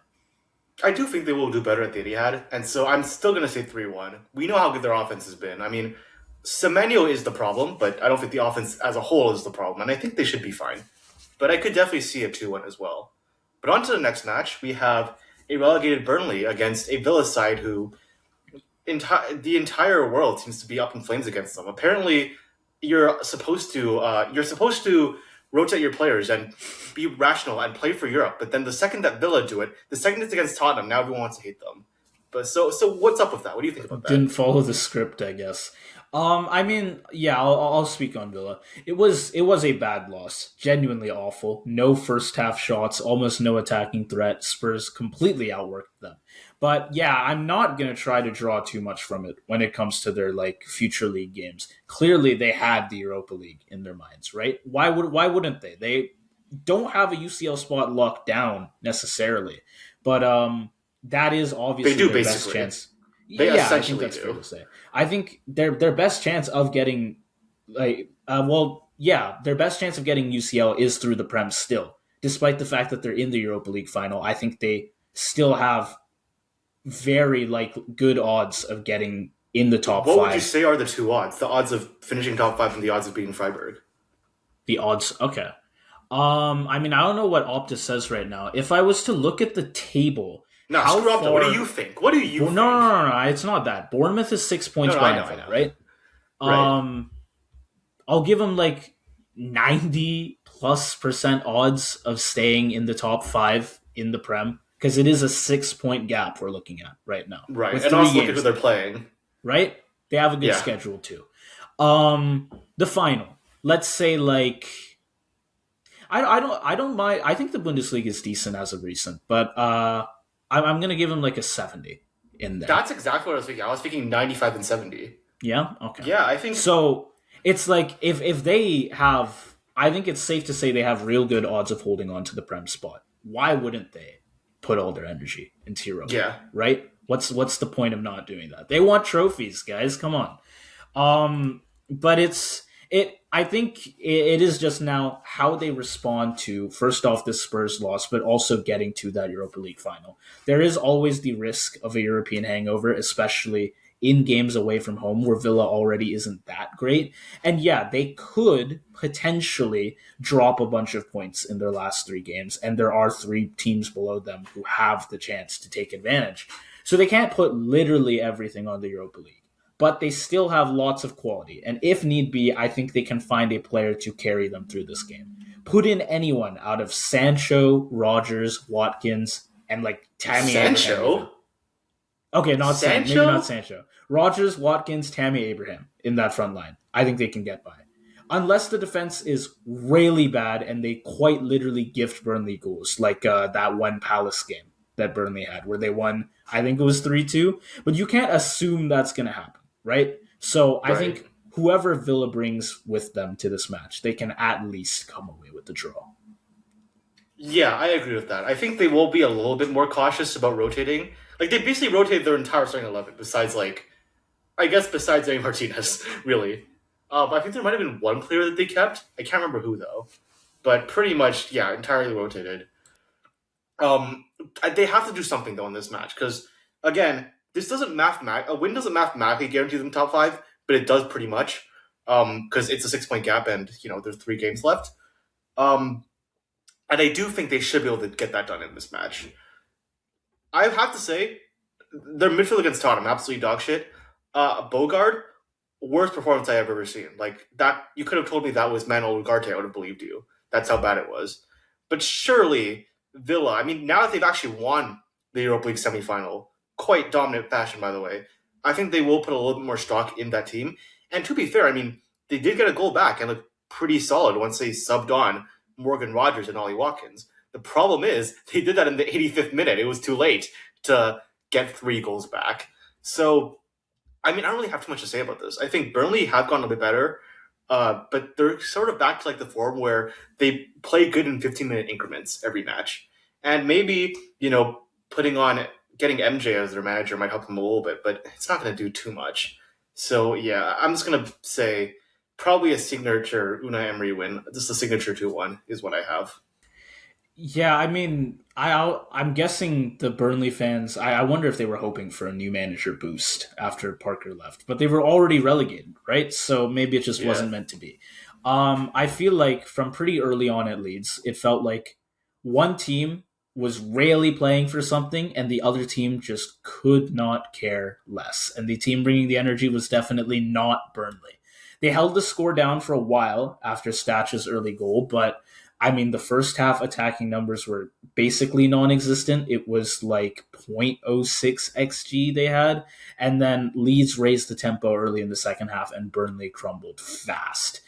I do think they will do better at the Etihad, and so I'm still going to say 3-1. We know how good their offense has been. I mean, Semenyo is the problem, but I don't think the offense as a whole is the problem, and I think they should be fine. But I could definitely see a 2-1 as well. But on to the next match, we have a relegated Burnley against a Villa side who the entire world seems to be up in flames against them. Apparently, you're supposed to rotate your players and be rational and play for Europe. But then the second that Villa do it, the second it's against Tottenham, now everyone wants to hate them. But so what's up with that? What do you think about that? Didn't follow the script, I guess. I mean, yeah, I'll speak on Villa. It was a bad loss, genuinely awful. No first half shots, almost no attacking threat. Spurs completely outworked them. But yeah, I'm not gonna try to draw too much from it when it comes to their like future league games. Clearly, they had the Europa League in their minds, right? Why wouldn't they? They don't have a UCL spot locked down necessarily, but that is They obviously do their best basically. chance. They Yeah, I think essentially that's fair do. to say. I think their best chance of getting their best chance of getting UCL is through the Prem still, despite the fact that they're in the Europa League final. I think they still have very like good odds of getting in the top What would you five. say are the two odds? The odds of finishing top five and the odds of beating Freiburg? The odds, okay. I mean, I don't know what Opta says right now. If I was to look at the table, No, how screw up though. What do you far? think? What do you No, no, think? no, no, no. It's not that. Bournemouth is six No, points no, I know, behind I Villa, know. right? Right. Um, I'll give them like 90+% odds of staying in the top five in the Prem because it is a 6 point gap we're looking at right now Right. with And three also look at who games they're left, playing. right? They have a good Yeah. schedule too. The final, let's say like I don't mind. I think the Bundesliga is decent as of recent, but I'm gonna give them like a 70 in there. That's exactly what I was thinking. I was thinking 95 and 70. Yeah. Okay. Yeah, I think. So it's like if they have, I think it's safe to say they have real good odds of holding on to the Prem spot. Why wouldn't they put all their energy into Europa? Yeah. Right? What's the point of not doing that? They want trophies, guys. Come on. But it. I think it is just now how they respond to first off this Spurs loss, but also getting to that Europa League final. There is always the risk of a European hangover, especially in games away from home where Villa already isn't that great. And yeah, they could potentially drop a bunch of points in their last three games, and there are three teams below them who have the chance to take advantage. So they can't put literally everything on the Europa League. But they still have lots of quality. And if need be, I think they can find a player to carry them through this game. Put in anyone out of Sancho, Rogers, Watkins, and like Tammy Abraham even. Sancho? Okay, maybe not Sancho? Sancho. Rogers, Watkins, Tammy Abraham in that front line. I think they can get by. Unless the defense is really bad and they quite literally gift Burnley goals, like that one Palace game that Burnley had, where they won, I think it was 3-2. But you can't assume that's going to happen, right? So I Right. think whoever Villa brings with them to this match, they can at least come away with the draw. Yeah, I agree with that. I think they will be a little bit more cautious about rotating. Like, they basically rotated their entire starting 11, besides, like, I guess besides Dani Martinez, really. But I think there might have been one player that they kept. I can't remember who, though. But pretty much, yeah, entirely rotated. Um, they have to do something, though, in this match, because, again, a win doesn't mathematically guarantee them top five, but it does pretty much, because it's a 6 point gap and, there's three games left. Um, and I do think they should be able to get that done in this match. I have to say, their midfield against Tottenham, absolutely dog shit. Bogard, worst performance I have ever seen. Like that, you could have told me that was Manuel Ugarte, I would have believed you. That's how bad it was. But surely Villa. I mean, now that they've actually won the Europa League semifinal, quite dominant fashion, by the way. I think they will put a little bit more stock in that team. And to be fair, I mean, they did get a goal back and looked pretty solid once they subbed on Morgan Rogers and Ollie Watkins. The problem is they did that in the 85th minute. It was too late to get 3 goals back. So I mean, I don't really have too much to say about this. I think Burnley have gone a bit better, but they're sort of back to like the form where they play good in 15-minute increments every match. And maybe, putting on getting MJ as their manager might help them a little bit, but it's not going to do too much. So, yeah, I'm just going to say probably a signature Unai Emery win. Just a signature 2-1 is what I have. Yeah, I mean, I'm guessing the Burnley fans. I wonder if they were hoping for a new manager boost after Parker left, but they were already relegated, right? So maybe it just Yeah. wasn't meant to be. I feel like from pretty early on at Leeds, it felt like one team was really playing for something, and the other team just could not care less. And the team bringing the energy was definitely not Burnley. They held the score down for a while after Statch's early goal, but I mean, the first half attacking numbers were basically non existent. It was like 0.06 XG they had. And then Leeds raised the tempo early in the second half, and Burnley crumbled fast.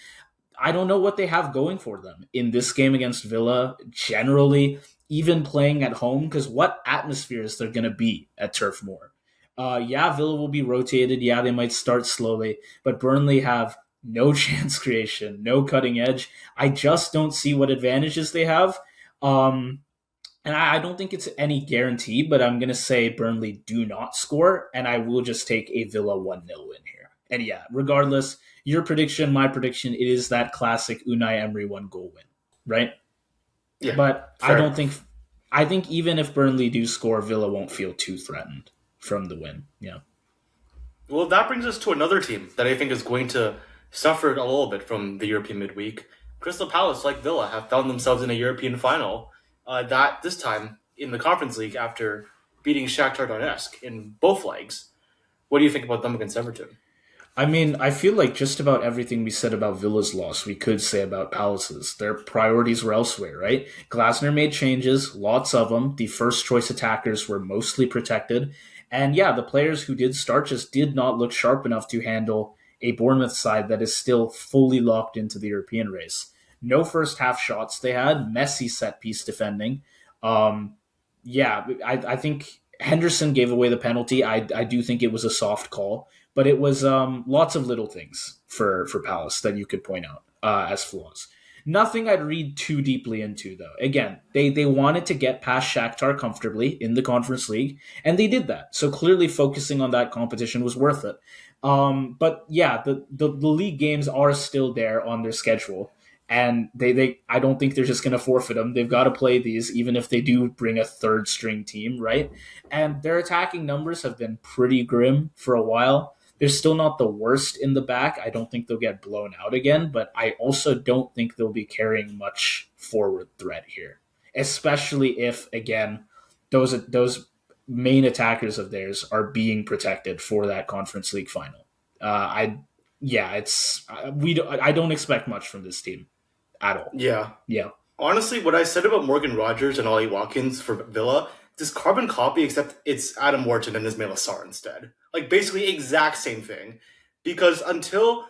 I don't know what they have going for them in this game against Villa, generally, even playing at home, because what atmosphere is there going to be at Turf Moor? Yeah, Villa will be rotated. Yeah, they might start slowly, but Burnley have no chance creation, no cutting edge. I just don't see what advantages they have. Um, and I don't think it's any guarantee, but I'm going to say Burnley do not score, and I will just take a Villa 1-0 win here. And yeah, regardless, your prediction, my prediction, it is that classic Unai Emery 1 goal win, right? Yeah, But I fair. don't think, I think even if Burnley do score, Villa won't feel too threatened from the win. Yeah. Well, that brings us to another team that I think is going to suffer a little bit from the European midweek. Crystal Palace, like Villa, have found themselves in a European final. That this time in the Conference League after beating Shakhtar Donetsk in both legs. What do you think about them against Everton? I mean, I feel like just about everything we said about Villa's loss, we could say about Palace's. Their priorities were elsewhere, right? Glasner made changes, lots of them. The first choice attackers were mostly protected. And yeah, the players who did start just did not look sharp enough to handle a Bournemouth side that is still fully locked into the European race. No first half shots they had, messy set piece defending. Um, yeah, I think Henderson gave away the penalty. I do think it was a soft call, but it was lots of little things for Palace that you could point out as flaws. Nothing I'd read too deeply into though. Again, they wanted to get past Shakhtar comfortably in the Conference League, and they did that. So clearly, focusing on that competition was worth it. But yeah, the league games are still there on their schedule, and they I don't think they're just going to forfeit them. They've got to play these, even if they do bring a third string team, right? And their attacking numbers have been pretty grim for a while. They're still not the worst in the back. I don't think they'll get blown out again, but I also don't think they'll be carrying much forward threat here, especially if again those main attackers of theirs are being protected for that Conference League final. I yeah, it's I don't expect much from this team at all. Yeah. Yeah. Honestly, what I said about Morgan Rogers and Ollie Watkins for Villa, this carbon copy, except it's Adam Wharton and Ismail Assar instead. Like, basically, exact same thing. Because until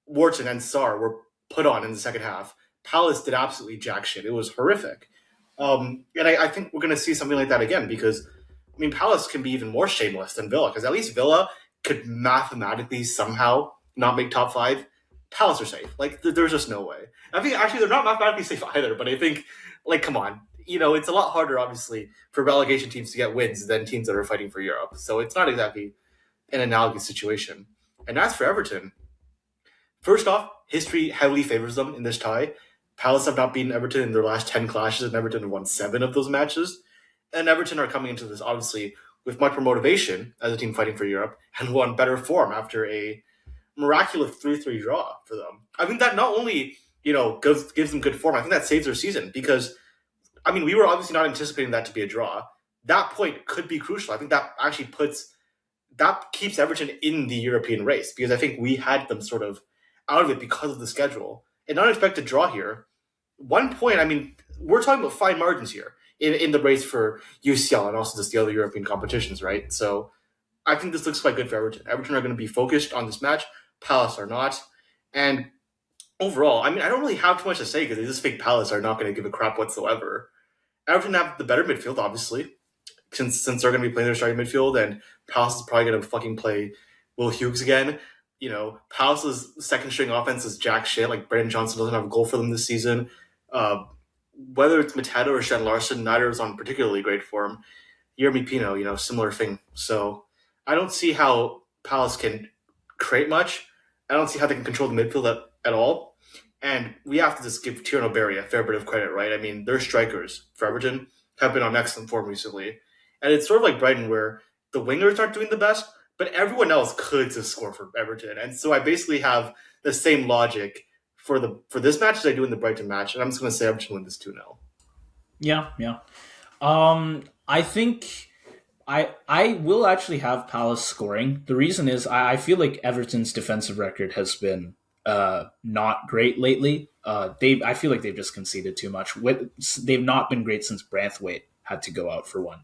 Wharton and Sar were put on in the second half, Palace did absolutely jack shit. It was horrific. And I think we're going to see something like that again because, I mean, Palace can be even more shameless than Villa because at least Villa could mathematically somehow not make top five. Palace are safe. Like, there's just no way. I think actually they're not mathematically safe either, but I think, like, come on. It's a lot harder, obviously, for relegation teams to get wins than teams that are fighting for Europe. So it's not exactly an analogous situation. And as for Everton, first off, history heavily favors them in this tie. Palace have not beaten Everton in their last 10 clashes, and Everton have won 7 of those matches. And Everton are coming into this, obviously, with much more motivation as a team fighting for Europe and won better form after a miraculous 3-3 draw for them. I think that not only, gives them good form, I think that saves their season because, I mean, we were obviously not anticipating that to be a draw. That point could be crucial. I think that actually puts that keeps Everton in the European race because I think we had them sort of out of it because of the schedule. An unexpected draw here. 1 point, I mean, we're talking about fine margins here in the race for UCL and also just the other European competitions, right? So I think this looks quite good for Everton. Everton are going to be focused on this match. Palace are not. And overall, I mean, I don't really have too much to say because this fake Palace are not going to give a crap whatsoever. Everton have the better midfield, obviously, since they're going to be playing their starting midfield, and Palace is probably going to fucking play Will Hughes again. You know, Palace's second string offense is jack shit. Like, Brandon Johnson doesn't have a goal for them this season. Uh, whether it's Mateta or Shen Larson, neither is on particularly great form. Yermi Pino, similar thing. So I don't see how Palace can create much. I don't see how they can control the midfield at all. And we have to just give Tierno Berry a fair bit of credit, right? I mean, their strikers for Everton have been on excellent form recently. And it's sort of like Brighton where the wingers aren't doing the best, but everyone else could just score for Everton. And so I basically have the same logic for this match as I do in the Brighton match. And I'm just going to say Everton win this 2-0. Yeah, yeah. I think I will actually have Palace scoring. The reason is I feel like Everton's defensive record has been not great lately. I feel like they've just conceded too much. They've not been great since Branthwaite had to go out for one.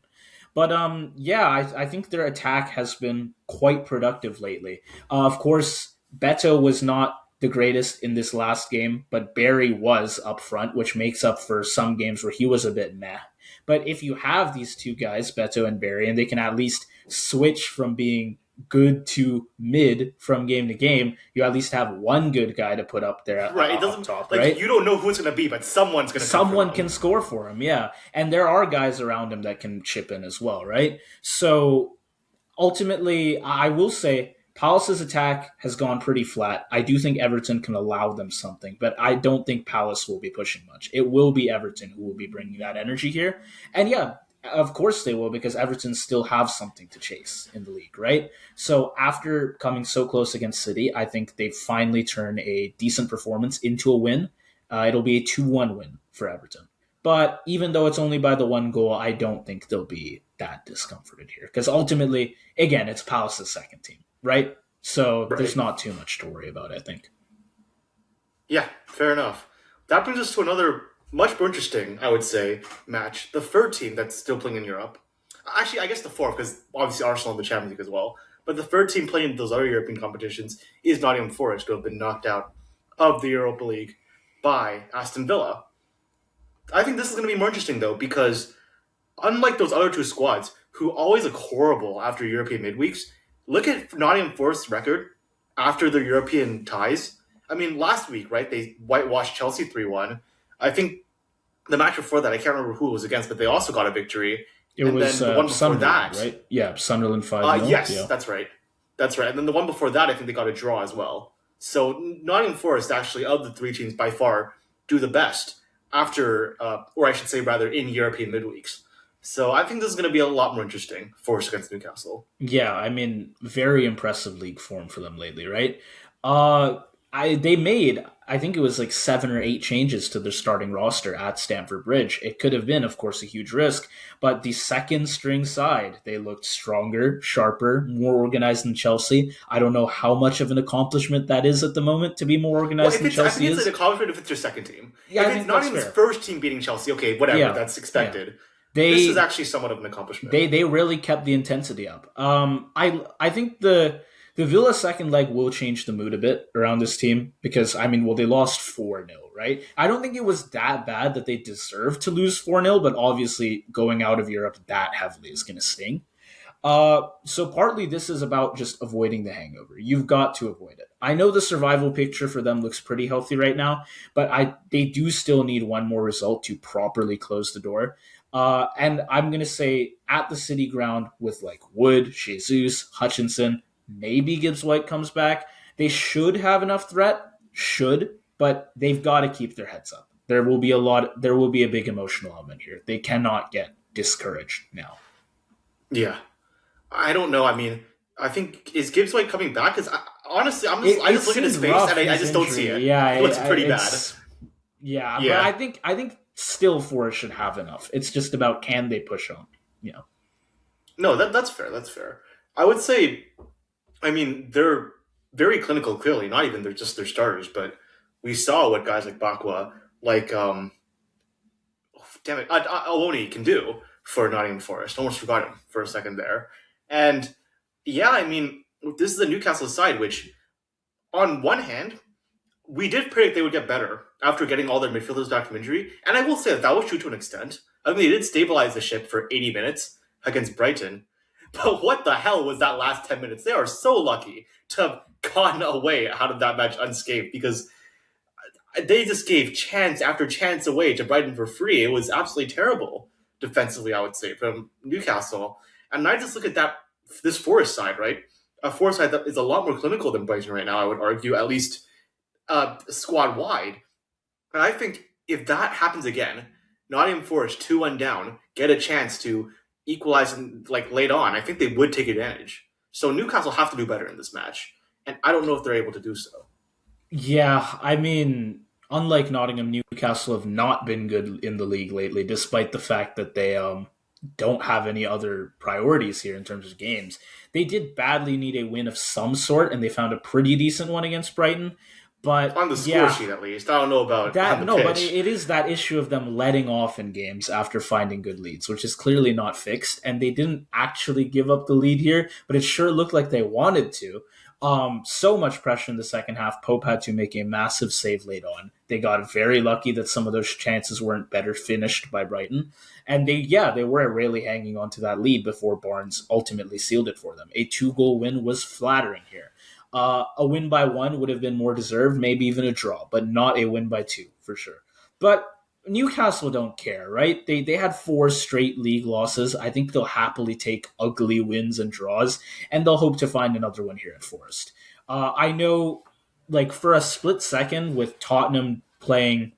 But yeah, I think their attack has been quite productive lately. Of course, Beto was not the greatest in this last game, but Barry was up front, which makes up for some games where he was a bit meh. But if you have these two guys, Beto and Barry, and they can at least switch from being good to mid from game to game, you at least have one good guy to put up there right. It doesn't up top, like right? you don't know who it's going to be, but someone's going to. Someone can score for him, yeah. And there are guys around him that can chip in as well, right? So ultimately, I will say Palace's attack has gone pretty flat. I do think Everton can allow them something, but I don't think Palace will be pushing much. It will be Everton who will be bringing that energy here. And yeah, of course they will, because Everton still have something to chase in the league, right? So after coming so close against City, I think they finally turn a decent performance into a win. It'll be a 2-1 win for Everton. But even though it's only by the one goal, I don't think they'll be that discomforted here. Because ultimately, again, it's Palace's second team, right? So there's not too much to worry about, I think. Yeah, fair enough. That brings us to another much more interesting, I would say, match. The third team that's still playing in Europe. Actually, I guess the fourth, because obviously Arsenal in the Champions League as well. But the third team playing in those other European competitions is Nottingham Forest, who have been knocked out of the Europa League by Aston Villa. I think this is going to be more interesting, though, because unlike those other two squads, who always look horrible after European midweeks, look at Nottingham Forest's record after their European ties. I mean, last week, right, they whitewashed Chelsea 3-1. I think the match before that, I can't remember who it was against, but they also got a victory. It and was then the one before Sunderland, that, right? Yeah, Sunderland 5-0. Yes, yeah. That's right. That's right. And then the one before that, I think they got a draw as well. So Nottingham Forest, actually, of the three teams, by far, do the best after, or I should say, rather, in European midweeks. So I think this is going to be a lot more interesting, Forest against Newcastle. Yeah, I mean, very impressive league form for them lately, right? They made, I think it was like 7 or 8 changes to their starting roster at Stamford Bridge. It could have been, of course, a huge risk, but the second string side, they looked stronger, sharper, more organized than Chelsea. I don't know how much of an accomplishment that is at the moment to be more organized than Chelsea. I think it's an accomplishment if it's your second team. Yeah, if it's not even his first team beating Chelsea, okay, whatever, that's expected. Yeah. This is actually somewhat of an accomplishment. They really kept the intensity up. I think the Villa second leg will change the mood a bit around this team because, I mean, well, they lost 4-0, right? I don't think it was that bad that they deserved to lose 4-0, but obviously going out of Europe that heavily is going to sting. So partly this is about just avoiding the hangover. You've got to avoid it. I know the survival picture for them looks pretty healthy right now, but they do still need one more result to properly close the door. And I'm going to say at the City ground with like Wood, Jesus, Hutchinson, maybe Gibbs White comes back. They should have enough threat, but they've got to keep their heads up. There will be a big emotional element here. They cannot get discouraged now. Yeah. I don't know. I mean, I think, is Gibbs White coming back? Because honestly, I just look at his face and I just don't see it. Yeah, it looks pretty bad. Yeah, but I think still Forest should have enough. It's just about can they push on, No, that's fair. That's fair. I would say, I mean, they're very clinical. Clearly, not even they're just their starters, but we saw what guys like Bakwa, like damn it, Awoni can do for Nottingham Forest. Almost forgot him for a second there. And yeah, I mean, this is the Newcastle side, which on one hand, we did predict they would get better after getting all their midfielders back from injury. And I will say that was true to an extent. I mean, they did stabilize the ship for 80 minutes against Brighton. But what the hell was that last 10 minutes? They are so lucky to have gotten away out of that match unscathed because they just gave chance after chance away to Brighton for free. It was absolutely terrible defensively, I would say, from Newcastle. And I just look at that this Forest side, right? A Forest side that is a lot more clinical than Brighton right now, I would argue, at least squad wide. And I think if that happens again, Nottingham Forest 2-1 down, get a chance to equalize and like late on, I think they would take advantage. So Newcastle have to do better in this match, and I don't know if they're able to do so. Yeah, I mean, unlike Nottingham, Newcastle have not been good in the league lately, despite the fact that they don't have any other priorities here in terms of games. They did badly need a win of some sort, and they found a pretty decent one against Brighton. But On the score yeah, sheet, at least. I don't know about on that the no, but pitch. it is that issue of them letting off in games after finding good leads, which is clearly not fixed. And they didn't actually give up the lead here, but it sure looked like they wanted to. So much pressure in the second half. Pope had to make a massive save late on. They got very lucky that some of those chances weren't better finished by Brighton, and they were really hanging on to that lead before Barnes ultimately sealed it for them. A 2-goal win was flattering here. A win by one would have been more deserved, maybe even a draw, but not a win by two for sure. But Newcastle don't care, right? They had four straight league losses. I think they'll happily take ugly wins and draws, and they'll hope to find another one here at Forest. I know, like for a split second, with Tottenham playing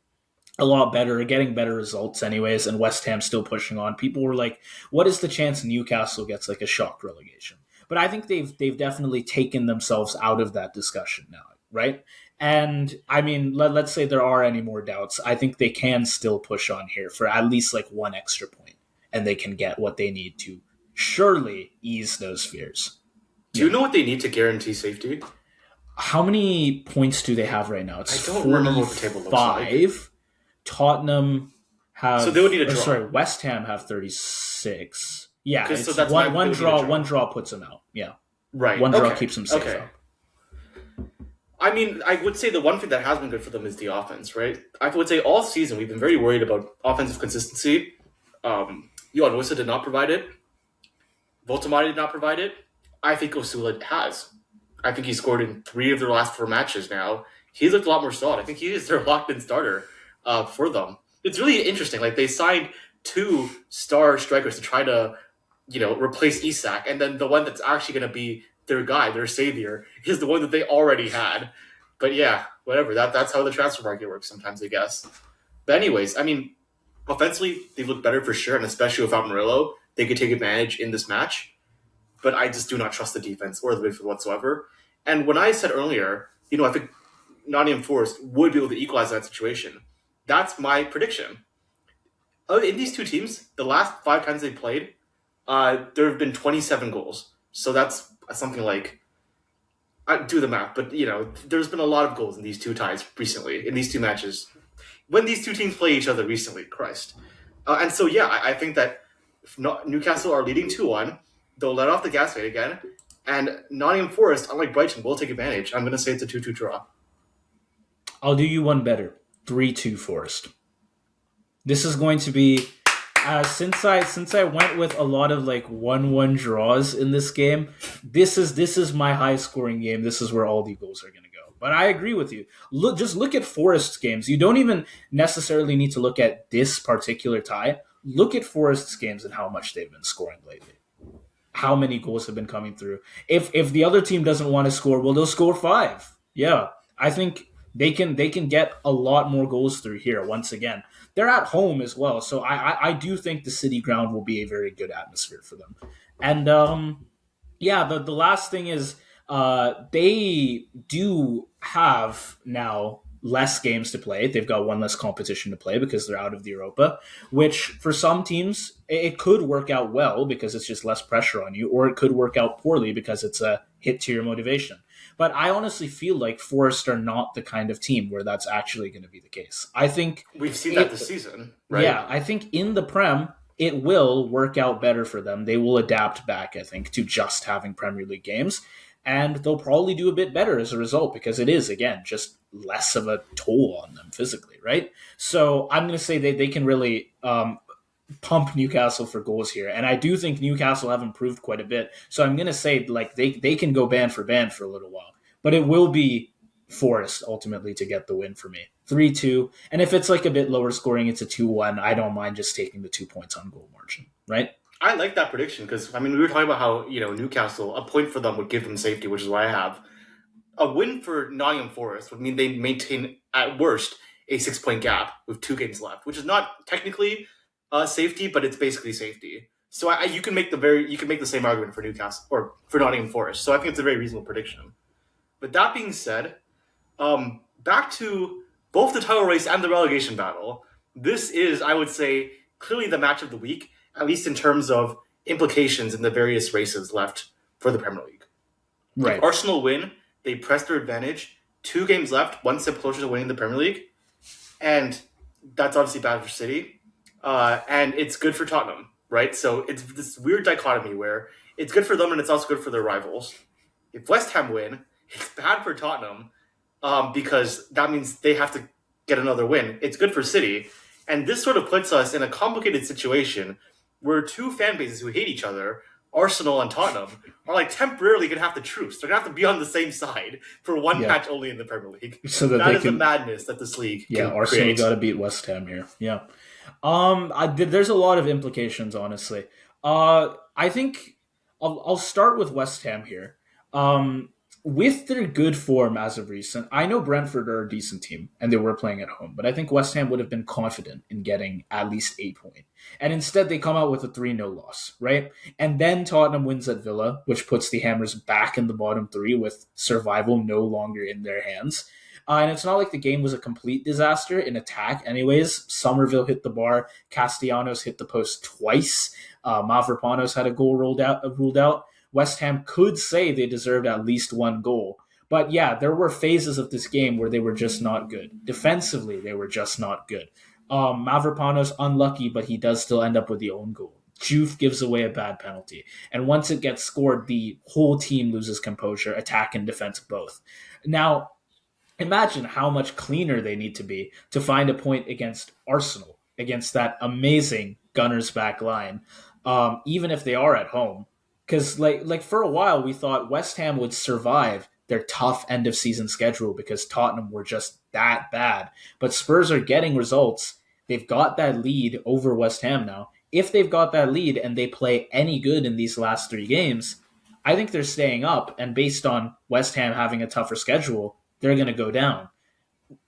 a lot better, getting better results anyways, and West Ham still pushing on. People were like, "What is the chance Newcastle gets like a shock relegation?" But I think they've definitely taken themselves out of that discussion now, right? And I mean, let's say there are any more doubts. I think they can still push on here for at least like one extra point, and they can get what they need to surely ease those fears. Do you Yeah. know what they need to guarantee safety? How many points do they have right now? It's I don't remember what the table looks like. 45. Tottenham So they would need a or draw. sorry, West Ham have 36. Yeah, So it's that's my one they would need a draw. one draw puts them out. Yeah. Right. One draw Okay. keeps them safe Okay. up. I mean, I would say the one thing that has been good for them is the offense, right? I would say all season we've been very worried about offensive consistency. Johan Wissa did not provide it. Voltamati did not provide it. I think Osula has. I think he scored in 3 of their last 4 matches now. He's looked a lot more solid. I think he is their locked-in starter for them. It's really interesting. Like, they signed 2 star strikers to try to, replace Isak, and then the one that's actually going to be their guy, their savior, is the one that they already had. But yeah, whatever. That's how the transfer market works sometimes, I guess. But anyways, I mean, offensively, they look better for sure, and especially without Murillo, they could take advantage in this match. But I just do not trust the defense or the midfield whatsoever. And when I said earlier, I think Nottingham Forest would be able to equalize that situation. That's my prediction. In these two teams, the last 5 times they played, there have been 27 goals. So that's something like, I do the math, but there's been a lot of goals in these two ties recently, in these two matches. When these two teams play each other recently, Christ. And so, yeah, I think that if Newcastle are leading 2-1, they'll let off the gas rate again. And Nottingham Forest, unlike Brighton, will take advantage. I'm going to say it's a 2-2 draw. I'll do you one better. 3-2 Forest. This is going to be since I went with a lot of like 1-1 draws in this game. This is my high scoring game. This is where all the goals are going to go. But I agree with you. Just look at Forest's games. You don't even necessarily need to look at this particular tie. Look at Forest's games and how much they've been scoring lately. How many goals have been coming through? If the other team doesn't want to score, well, they'll score 5. Yeah, I think they can get a lot more goals through here. Once again, they're at home as well, so I do think the City ground will be a very good atmosphere for them. And yeah, the last thing is they do have now less games to play. They've got one less competition to play because they're out of the Europa, which for some teams, it could work out well because it's just less pressure on you, or it could work out poorly because it's a hit to your motivation. But I honestly feel like Forest are not the kind of team where that's actually going to be the case. I think We've seen that it, this season, right? yeah, I think in the Prem, it will work out better for them. They will adapt back, I think, to just having Premier League games. And they'll probably do a bit better as a result because it is, again, just less of a toll on them physically, right? So I'm going to say they can really pump Newcastle for goals here. And I do think Newcastle have improved quite a bit. So I'm going to say like they can go band for a little while. But it will be Forest ultimately to get the win for me. 3-2. And if it's like a bit lower scoring, it's a 2-1. I don't mind just taking the 2 points on goal margin, right? I like that prediction because I mean we were talking about how Newcastle, a point for them would give them safety, which is why I have a win for Nottingham Forest would mean they maintain at worst a 6 point gap with 2 games left, which is not technically safety, but it's basically safety. So you can make the same argument for Newcastle or for Nottingham Forest. So I think it's a very reasonable prediction. But that being said, back to both the title race and the relegation battle. This is, I would say, clearly the match of the week, at least in terms of implications in the various races left for the Premier League. If Right. Arsenal win, they press their advantage. 2 games left, one step closer to winning the Premier League, and that's obviously bad for City, and it's good for Tottenham, right? So it's this weird dichotomy where it's good for them and it's also good for their rivals. If West Ham win, it's bad for Tottenham because that means they have to get another win. It's good for City, and this sort of puts us in a complicated situation where two fan bases who hate each other, Arsenal and Tottenham, are like temporarily going to have to truce. They're going to have to be on the same side for one Yeah. match only in the Premier League. So that That they is the can madness that this league Yeah, can Arsenal create. got to beat West Ham here. Yeah. There's a lot of implications, honestly. I think I'll start with West Ham here. Um, with their good form as of recent, I know Brentford are a decent team and they were playing at home, but I think West Ham would have been confident in getting at least 8 points. And instead, they come out with a 3-0 loss, right? And then Tottenham wins at Villa, which puts the Hammers back in the bottom three with survival no longer in their hands. And it's not like the game was a complete disaster in attack, anyways. Somerville hit the bar. Castellanos hit the post twice. Mavropanos had a goal ruled out. West Ham could say they deserved at least one goal. But yeah, there were phases of this game where they were just not good. Defensively, they were just not good. Mavropanos unlucky, but he does still end up with the own goal. Juve gives away a bad penalty. And once it gets scored, the whole team loses composure, attack and defense both. Now, imagine how much cleaner they need to be to find a point against Arsenal, against that amazing Gunners back line, even if they are at home. Because like for a while we thought West Ham would survive their tough end of season schedule because Tottenham were just that bad. But Spurs are getting results. They've got that lead over West Ham now. If they've got that lead and they play any good in these last 3 games, I think they're staying up. And based on West Ham having a tougher schedule, they're going to go down.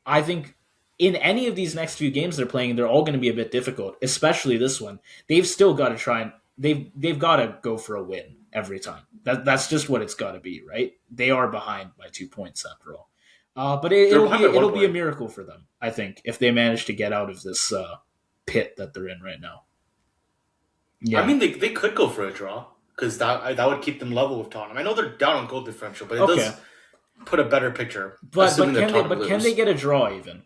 I think in any of these next few games they're playing, they're all going to be a bit difficult, especially this one. They've still got to try and they've got to go for a win every time. That's just what it's got to be, right? They are behind by 2 points after all. But it'll be a miracle for them, I think, if they manage to get out of this pit that they're in right now. Yeah. I mean, they could go for a draw because that would keep them level with Tottenham. I know they're down on goal differential, but it does put a better picture. But can they get a draw even?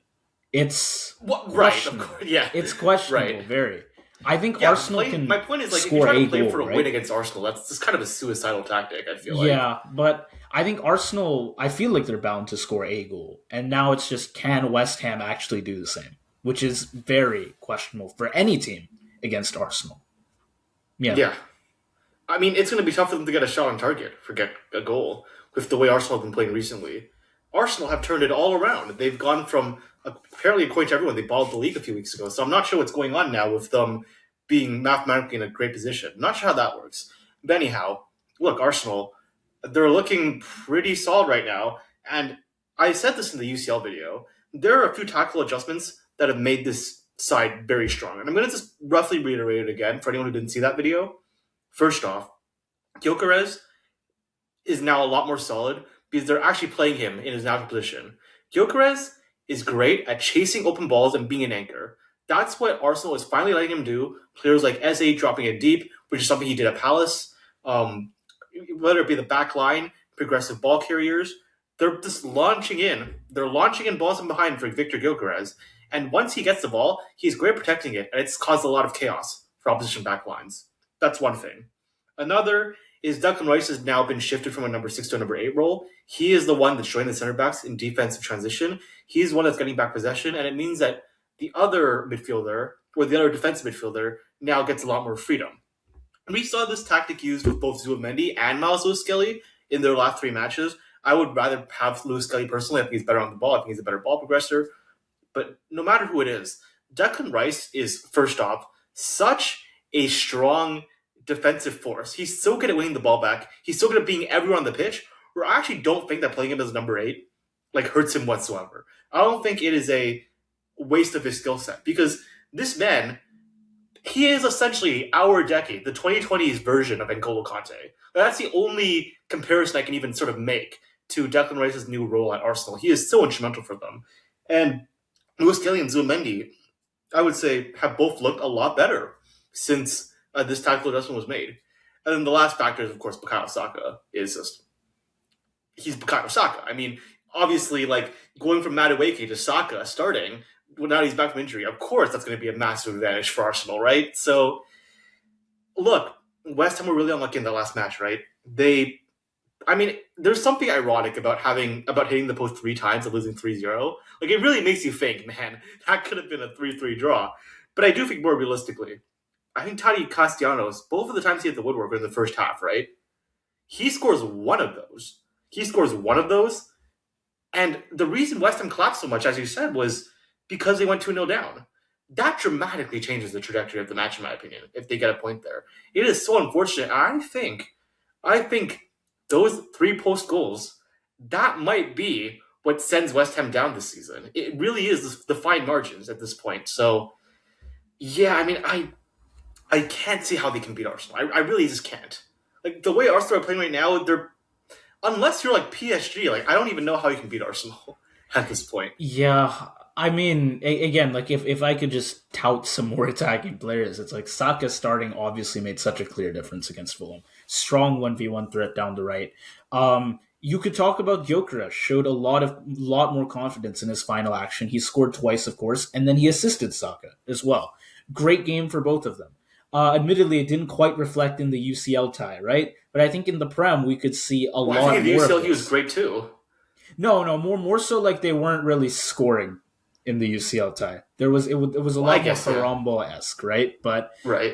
It's questionable. Of course, yeah, it's questionable. Right. Very. I think Arsenal can. My point is, like, if score you're trying to a play goal, for a right? win against Arsenal, that's just kind of a suicidal tactic. I feel like. Yeah, but I think Arsenal. I feel like they're bound to score a goal, and now it's just can West Ham actually do the same, which is very questionable for any team against Arsenal. Yeah. Yeah. I mean, it's going to be tough for them to get a shot on target, get a goal, with the way Arsenal have been playing recently. Arsenal have turned it all around. They've gone from apparently according to everyone, they balled the league a few weeks ago. So I'm not sure what's going on now with them being mathematically in a great position. I'm not sure how that works. But anyhow, look, Arsenal, they're looking pretty solid right now. And I said this in the UCL video. There are a few tactical adjustments that have made this side very strong. And I'm going to just roughly reiterate it again for anyone who didn't see that video. First off, Gyökeres is now a lot more solid because they're actually playing him in his natural position. Gyökeres is great at chasing open balls and being an anchor. That's what Arsenal is finally letting him do. Players like Eze dropping it deep, which is something he did at Palace. Um, Whether it be the back line, progressive ball carriers, they're just launching in. They're launching in balls from behind for Victor Gilchrist. And once he gets the ball, he's great protecting it, and it's caused a lot of chaos for opposition backlines. That's one thing. Another is Declan Rice has now been shifted from a number 6 to a number 8 role. He is the one that's joining the center backs in defensive transition. He's the one that's getting back possession, and it means that the other midfielder or the other defensive midfielder now gets a lot more freedom. We saw this tactic used with both Zubimendi and Miles Lewis Skelly in their last three matches. I would rather have Lewis Skelly personally. I think he's better on the ball. I think he's a better ball progressor. But no matter who it is, Declan Rice is, first off, such a strong defensive force. He's so good at winning the ball back. He's so good at being everywhere on the pitch. Where I actually don't think that playing him as number 8 hurts him whatsoever. I don't think it is a waste of his skill set because this man, he is essentially our decade, the 2020s version of N'Golo Kante. That's the only comparison I can even sort of make to Declan Rice's new role at Arsenal. He is so instrumental for them. And Lewis Kelly and Zubimendi, I would say, have both looked a lot better since this tactical adjustment was made. And then the last factor is, of course, Bukayo Saka is just he's Bukayo Saka. I mean, obviously, going from Madueke to Saka starting, well, now he's back from injury. Of course, that's going to be a massive advantage for Arsenal, right? So, look, West Ham were really unlucky in the last match, right? There's something ironic about hitting the post 3 times and losing 3-0. It really makes you think, man, that could have been a 3-3 draw. But I do think more realistically, I think Tati Castellanos, both of the times he hit the woodwork were in the first half, right? He scores one of those. And the reason West Ham collapsed so much, as you said, was because they went 2-0 down. That dramatically changes the trajectory of the match, in my opinion, if they get a point there. It is so unfortunate. I think those 3 post goals, that might be what sends West Ham down this season. It really is the fine margins at this point. So, yeah, I can't see how they can beat Arsenal. I really just can't. The way Arsenal are playing right now, unless you're like PSG, I don't even know how you can beat Arsenal at this point. Yeah, again, if I could just tout some more attacking players, it's like Saka starting obviously made such a clear difference against Fulham. Strong 1v1 threat down the right. You could talk about Gyökeres, showed a lot more confidence in his final action. He scored twice, of course, and then he assisted Saka as well. Great game for both of them. Admittedly, it didn't quite reflect in the UCL tie, right? But I think in the Prem, we could see a Well, I lot think in more the of UCL he this. was great too. No, more so they weren't really scoring in the UCL tie. It was a Well, I lot more guess, yeah. Ferrombo-esque, right? But Right.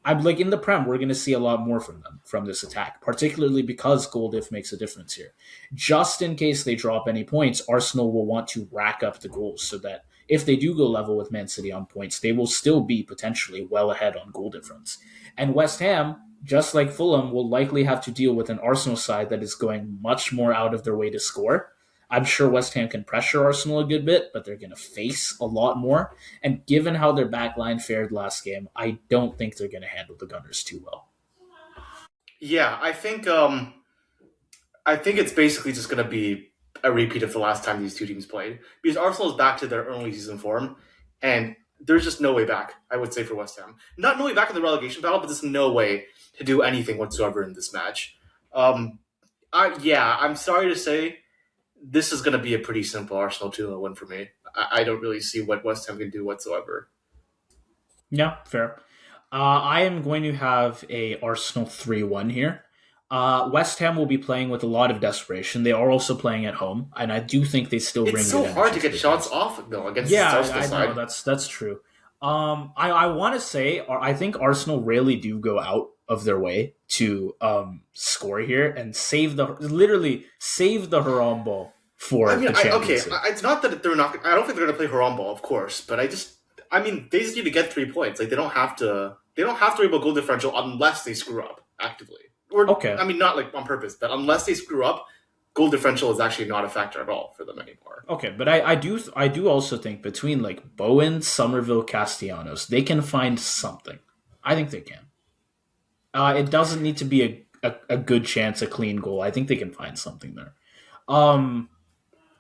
I'm in the Prem, we're going to see a lot more from them from this attack, particularly because goal diff makes a difference here. Just in case they drop any points, Arsenal will want to rack up the goals so that if they do go level with Man City on points, they will still be potentially well ahead on goal difference. And West Ham, just like Fulham, will likely have to deal with an Arsenal side that is going much more out of their way to score. I'm sure West Ham can pressure Arsenal a good bit, but they're going to face a lot more. And given how their back line fared last game, I don't think they're going to handle the Gunners too well. Yeah, I think it's basically just going to be a repeat of the last time these two teams played because Arsenal is back to their early season form, and there's just no way back. I would say for West Ham, not no way back in the relegation battle, but there's no way to do anything whatsoever in this match. I'm sorry to say, this is going to be a pretty simple Arsenal 2-0 win for me. I don't really see what West Ham can do whatsoever. Yeah, fair. I am going to have a Arsenal 3-1 here. West Ham will be playing with a lot of desperation. They are also playing at home, and I do think they still bring It's so good hard to energy get the shots game. off though against the Yeah, Arsenal I know side. that's true. I want to say I think Arsenal really do go out of their way to score here and literally save the Haram ball I for mean, the Champions League. it's not that they're not. I don't think they're going to play Haram ball, of course, but they just need to get 3 points. They don't have to. They don't have to worry about goal differential unless they screw up actively, or Okay, not on purpose, but unless they screw up, goal differential is actually not a factor at all for them anymore. okay, but I do also think between Bowen, Somerville, Castellanos, they can find something. I think they can. It doesn't need to be a good chance, a clean goal. I think they can find something there. Um,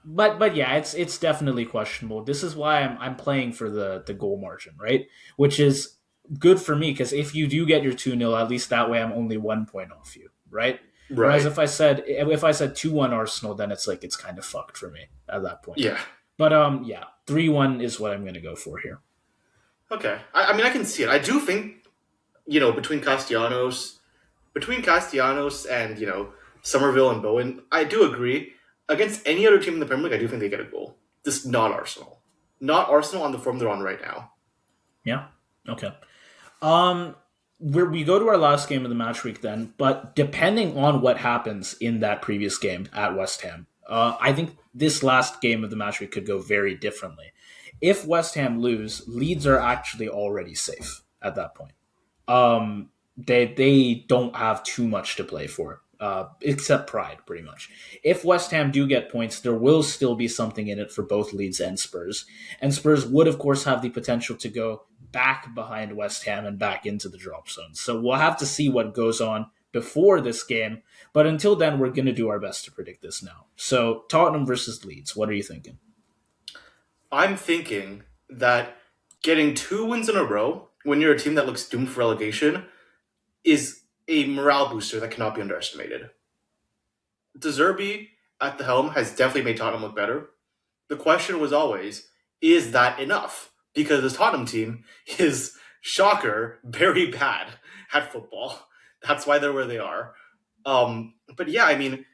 But yeah, it's definitely questionable. This is why I'm playing for the goal margin, right? Which is good for me because if you do get your 2-0, at least that way I'm only 1 point off you, right? Whereas Right. if I said 2-1 Arsenal, then it's like it's kind of fucked for me at that point. Yeah. But yeah, 3-1 is what I'm gonna go for here. Okay. I mean, I can see it. I do think, between Castellanos and, Somerville and Bowen, I do agree. Against any other team in the Premier League, I do think they get a goal. Just not Arsenal. Not Arsenal on the form they're on right now. Yeah. Okay. Um, we go to our last game of the match week then, but depending on what happens in that previous game at West Ham, I think this last game of the match week could go very differently. If West Ham lose, Leeds are actually already safe at that point. They don't have too much to play for, except pride, pretty much. If West Ham do get points, there will still be something in it for both Leeds and Spurs. And Spurs would, of course, have the potential to go back behind West Ham and back into the drop zone. So we'll have to see what goes on before this game. But until then, we're going to do our best to predict this now. So Tottenham versus Leeds. What are you thinking? I'm thinking that getting 2 wins in a row when you're a team that looks doomed for relegation is a morale booster that cannot be underestimated. De Zerbi at the helm has definitely made Tottenham look better. The question was always, is that enough? Because this Tottenham team is, shocker, very bad at football. That's why they're where they are. But yeah, I mean,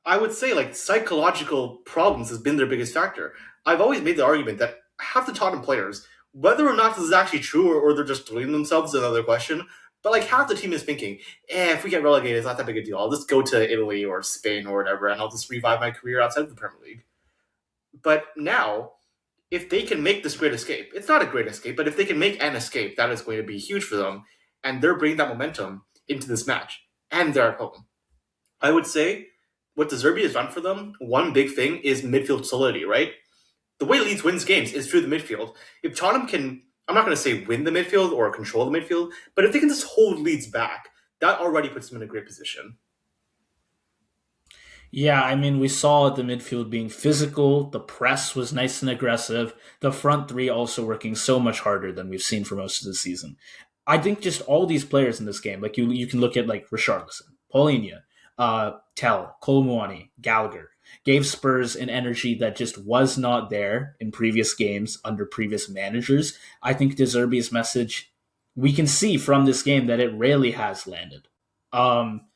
I would say like psychological problems has been their biggest factor. I've always made the argument that half the Tottenham players, whether or not this is actually true or they're just deluding themselves, is another question. But like half the team is thinking, if we get relegated, it's not that big a deal. I'll just go to Italy or Spain or whatever, and I'll just revive my career outside of the Premier League. But now, if they can make this great escape, it's not a great escape, but if they can make an escape, that is going to be huge for them. And they're bringing that momentum into this match. And they're at home. I would say what De Zerbi has done for them, one big thing is midfield solidity, right? The way Leeds wins games is through the midfield. If Tottenham can, I'm not going to say win the midfield or control the midfield, but if they can just hold Leeds back, that already puts them in a great position. Yeah, I mean, we saw the midfield being physical. The press was nice and aggressive. The front three also working so much harder than we've seen for most of the season. I think just all these players in this game, like you can look at like Richarlison, Paulinho, Tell, Kolmuani, Gallagher, gave Spurs an energy that just was not there in previous games under previous managers. I think De Zerbi's message, we can see from this game that it really has landed. Um,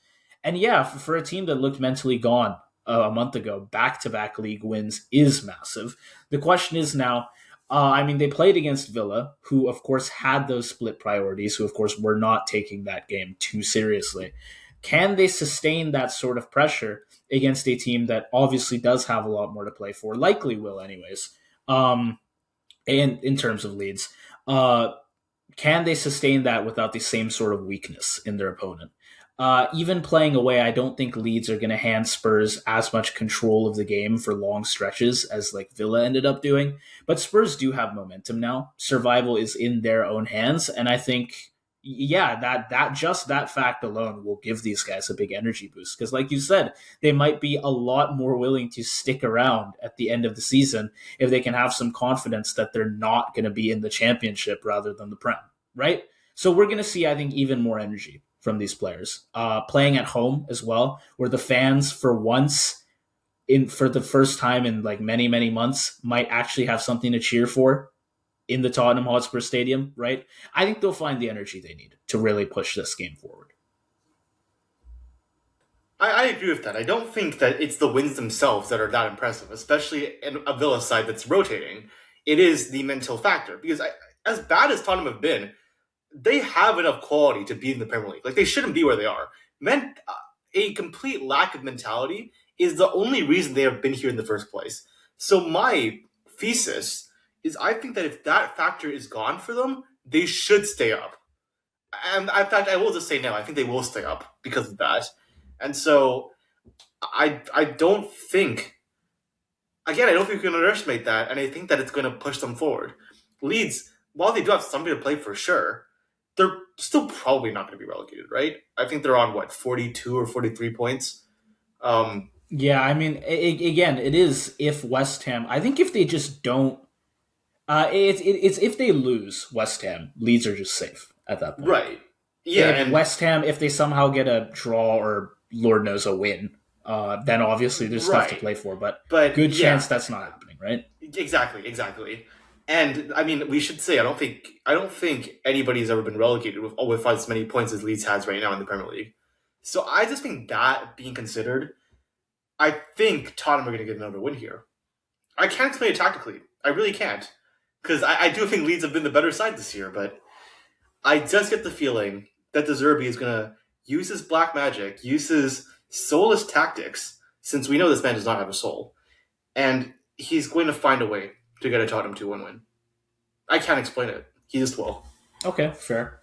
and yeah, for a team that looked mentally gone a month ago, back to back league wins is massive. The question is now, I mean, they played against Villa, who, of course, had those split priorities, who, of course, were not taking that game too seriously. Can they sustain that sort of pressure against a team that obviously does have a lot more to play for? Likely will, anyways, and in terms of leads. Can they sustain that without the same sort of weakness in their opponent? Even playing away, I don't think Leeds are going to hand Spurs as much control of the game for long stretches as like Villa ended up doing. But Spurs do have momentum now. Survival is in their own hands, and I think, yeah, that just that fact alone will give these guys a big energy boost. Because, like you said, they might be a lot more willing to stick around at the end of the season if they can have some confidence that they're not going to be in the championship rather than the Prem, right? So we're going to see, I think, even more energy from these players. Playing at home as well, where the fans, for once, for the first time in like many, many months, might actually have something to cheer for in the Tottenham Hotspur Stadium, right? I think they'll find the energy they need to really push this game forward. I agree with that. I don't think that it's the wins themselves that are that impressive, especially in a Villa side that's rotating. It is the mental factor. Because as bad as Tottenham have been, they have enough quality to be in the Premier League. Like they shouldn't be where they are. A complete lack of mentality is the only reason they have been here in the first place. So my thesis is I think that if that factor is gone for them, they should stay up. And in fact, I will just say now, I think they will stay up because of that. And so I don't think again, I don't think we can underestimate that, and I think that it's going to push them forward. Leeds, while they do have something to play for sure, they're still probably not going to be relegated, right? I think they're on what 42 or 43 points. Yeah, I mean, again, it is if West Ham. I think if they just don't, it's if they lose West Ham, Leeds are just safe at that point. Right. Yeah, If and West Ham, if they somehow get a draw or Lord knows a win, then obviously there's stuff to right. play for. But But good yeah, chance that's not happening, right? exactly. And I mean, we should say I don't think anybody's ever been relegated with as many points as Leeds has right now in the Premier League. So I just think that being considered, I think Tottenham are going to get another win here. I can't explain it tactically. I really can't. Because I do think Leeds have been the better side this year, but I just get the feeling that De Zerbi is going to use his black magic, use his soulless tactics, since we know this man does not have a soul, and he's going to find a way to get a Tottenham 2-1 win. I can't explain it. He just will. Okay, fair.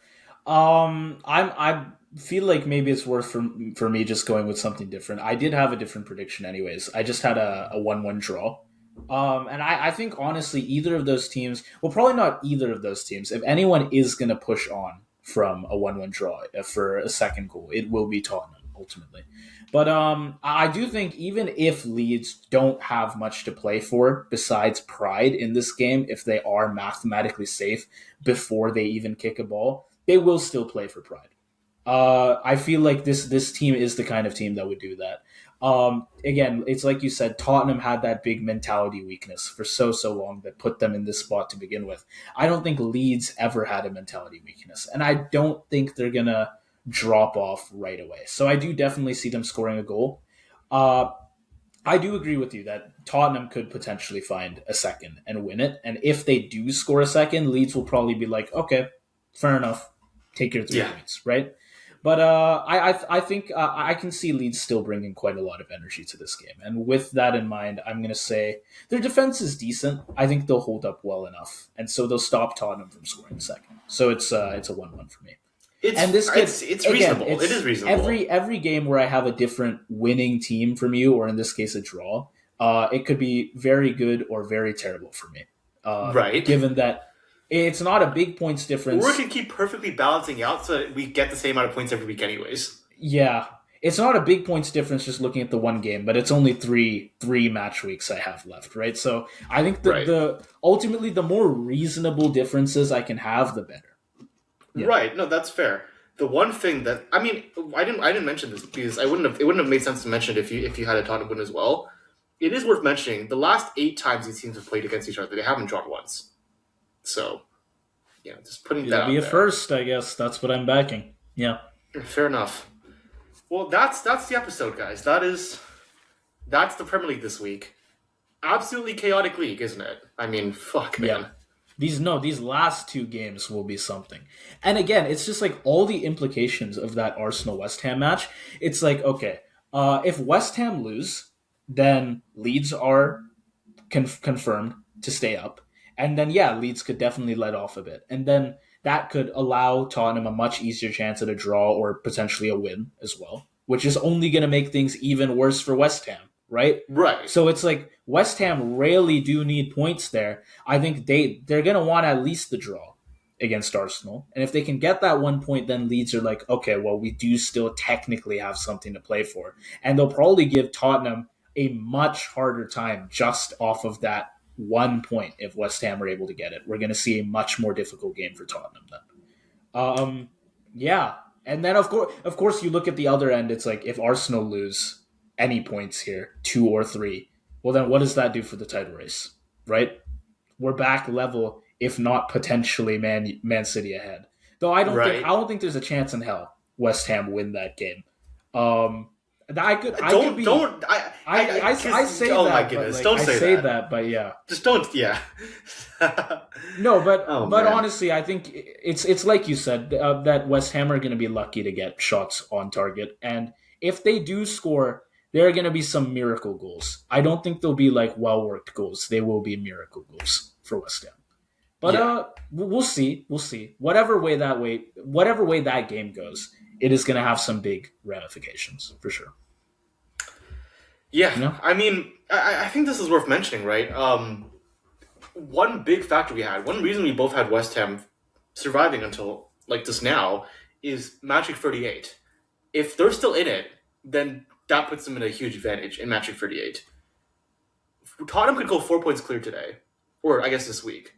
I feel like maybe it's worth for me just going with something different. I did have a different prediction, anyways. I just had a 1-1 draw. And I think honestly, either of those teams, well, probably not either of those teams. If anyone is going to push on from a 1-1 draw for a second goal, it will be Tottenham ultimately. But I do think even if Leeds don't have much to play for besides pride in this game, if they are mathematically safe before they even kick a ball, they will still play for pride. I feel like this team is the kind of team that would do that. Again, it's like you said, Tottenham had that big mentality weakness for so long that put them in this spot to begin with. I don't think Leeds ever had a mentality weakness, and I don't think they're gonna drop off right away. So I do definitely see them scoring a goal. Uh, I do agree with you that Tottenham could potentially find a second and win it. And if they do score a second, Leeds will probably be like, okay, fair enough, take your 3 points, right? But I think I can see Leeds still bringing quite a lot of energy to this game. And with that in mind, I'm going to say their defense is decent. I think they'll hold up well enough. And so they'll stop Tottenham from scoring a second. So it's a 1-1 for me. It's And this could it's again, reasonable. It it's is reasonable. every game where I have a different winning team from you, or in this case, a draw. It could be very good or very terrible for me. Right. Given that it's not a big points Or it difference. can keep perfectly balancing out so that we get the same amount of points every week, anyways. Yeah, it's not a big points difference just looking at the one game, but it's only three match weeks I have left, right? So I think Right. the ultimately the more reasonable differences I can have, the better. Yeah, Right. No, that's fair. The one thing that I mean, I didn't mention this because it wouldn't have made sense to mention it if you had a Tottenham win as well. It is worth mentioning the last 8 times these teams have played against each other, they haven't drawn once. So yeah, just putting that it'll be out a there. first, I guess. That's what I'm backing. Yeah. Fair enough. Well, that's the episode, guys. That's the Premier League this week. Absolutely chaotic league, isn't it? I mean, fuck, Yeah. man. These last two games will be something. And again, it's just like all the implications of that Arsenal West Ham match. It's like, okay, if West Ham lose, then Leeds are confirmed to stay up. And then yeah, Leeds could definitely let off a bit. And then that could allow Tottenham a much easier chance at a draw or potentially a win as well, which is only going to make things even worse for West Ham, right? Right. So it's like West Ham really do need points there. I think they're going to want at least the draw against Arsenal. And if they can get that 1 point, then Leeds are like, okay, well, we do still technically have something to play for. And they'll probably give Tottenham a much harder time just off of that 1 point if West Ham are able to get it. We're going to see a much more difficult game for Tottenham then. Yeah, and then of course, you look at the other end. It's like if Arsenal lose any points here, 2 or 3, well, then what does that do for the title race? Right? We're back level, if not potentially Man City ahead. Though I Right. don't think there's a chance in hell West Ham win that game. Um, I could be Don't. I say Oh my that, but goodness! like Don't I say say that. that, but yeah. Just don't. Yeah. No, but Oh but man. honestly, I think it's like you said that West Ham are going to be lucky to get shots on target, and if they do score, there are going to be some miracle goals. I don't think they'll be like well worked goals. They will be miracle goals for West Ham. But Yeah. we'll see. We'll see. Whatever way that game goes, it is going to have some big ramifications for sure. Yeah. You know? I mean, I think this is worth mentioning, right? One big factor we had, one reason we both had West Ham surviving until like just now, is Magic 38. If they're still in it, then that puts them in a huge advantage in match week 38. Tottenham could go 4 points clear today, or I guess this week.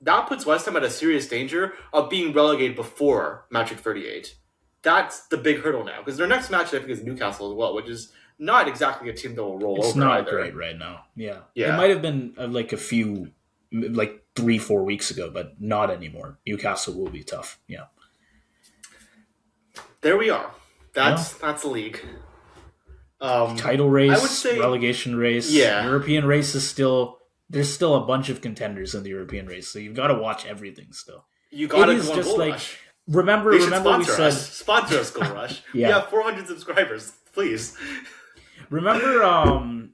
That puts West Ham at a serious danger of being relegated before match week 38. That's the big hurdle now, because their next match, I think, is Newcastle as well, which is not exactly a team that will roll It's over not either. great right now. Yeah. It Yeah. might have been like a few, like 3-4 weeks ago, but not anymore. Newcastle will be tough. Yeah. There we are. That's the league. Title race, I would say, relegation race, yeah, European race is still, there's still a bunch of contenders in the European race, so you've got to watch everything still. you It gotta is go on just Goal like, Rush. remember They should we sponsor said, us. Sponsor us, Goal Rush. Yeah. We have 400 subscribers. Please. remember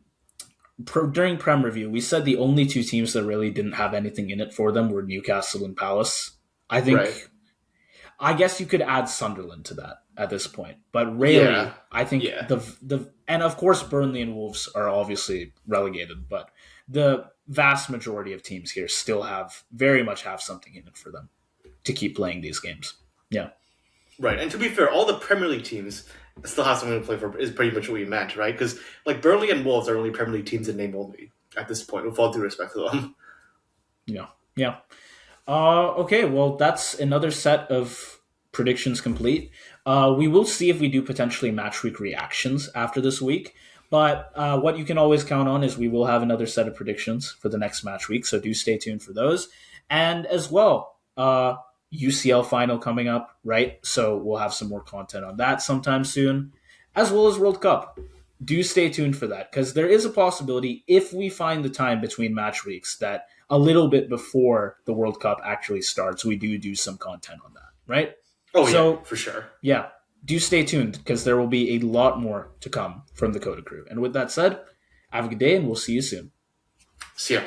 during Prem Review, we said the only two teams that really didn't have anything in it for them were Newcastle and Palace. I think, Right. I guess you could add Sunderland to that at this point, but really, Yeah. I think Yeah. the and of course Burnley and Wolves are obviously relegated, but the vast majority of teams here still very much have something in it for them to keep playing these games. Yeah. Right, and to be fair, all the Premier League teams still have something to play for. Is pretty much what we meant, right? Because like Burnley and Wolves are only Premier League teams in name only at this point. With all due respect to them. Yeah. Yeah. Okay, well, that's another set of predictions complete. We will see if we do potentially match week reactions after this week. But what you can always count on is we will have another set of predictions for the next match week. So do stay tuned for those. And as well, UCL final coming up, right? So we'll have some more content on that sometime soon, as well as World Cup. Do stay tuned for that, because there is a possibility, if we find the time between match weeks, that a little bit before the World Cup actually starts, we do some content on that, right? Oh So, yeah, for sure. Yeah, do stay tuned, because there will be a lot more to come from the CoDaKrew. And with that said, have a good day, and we'll see you soon. See ya.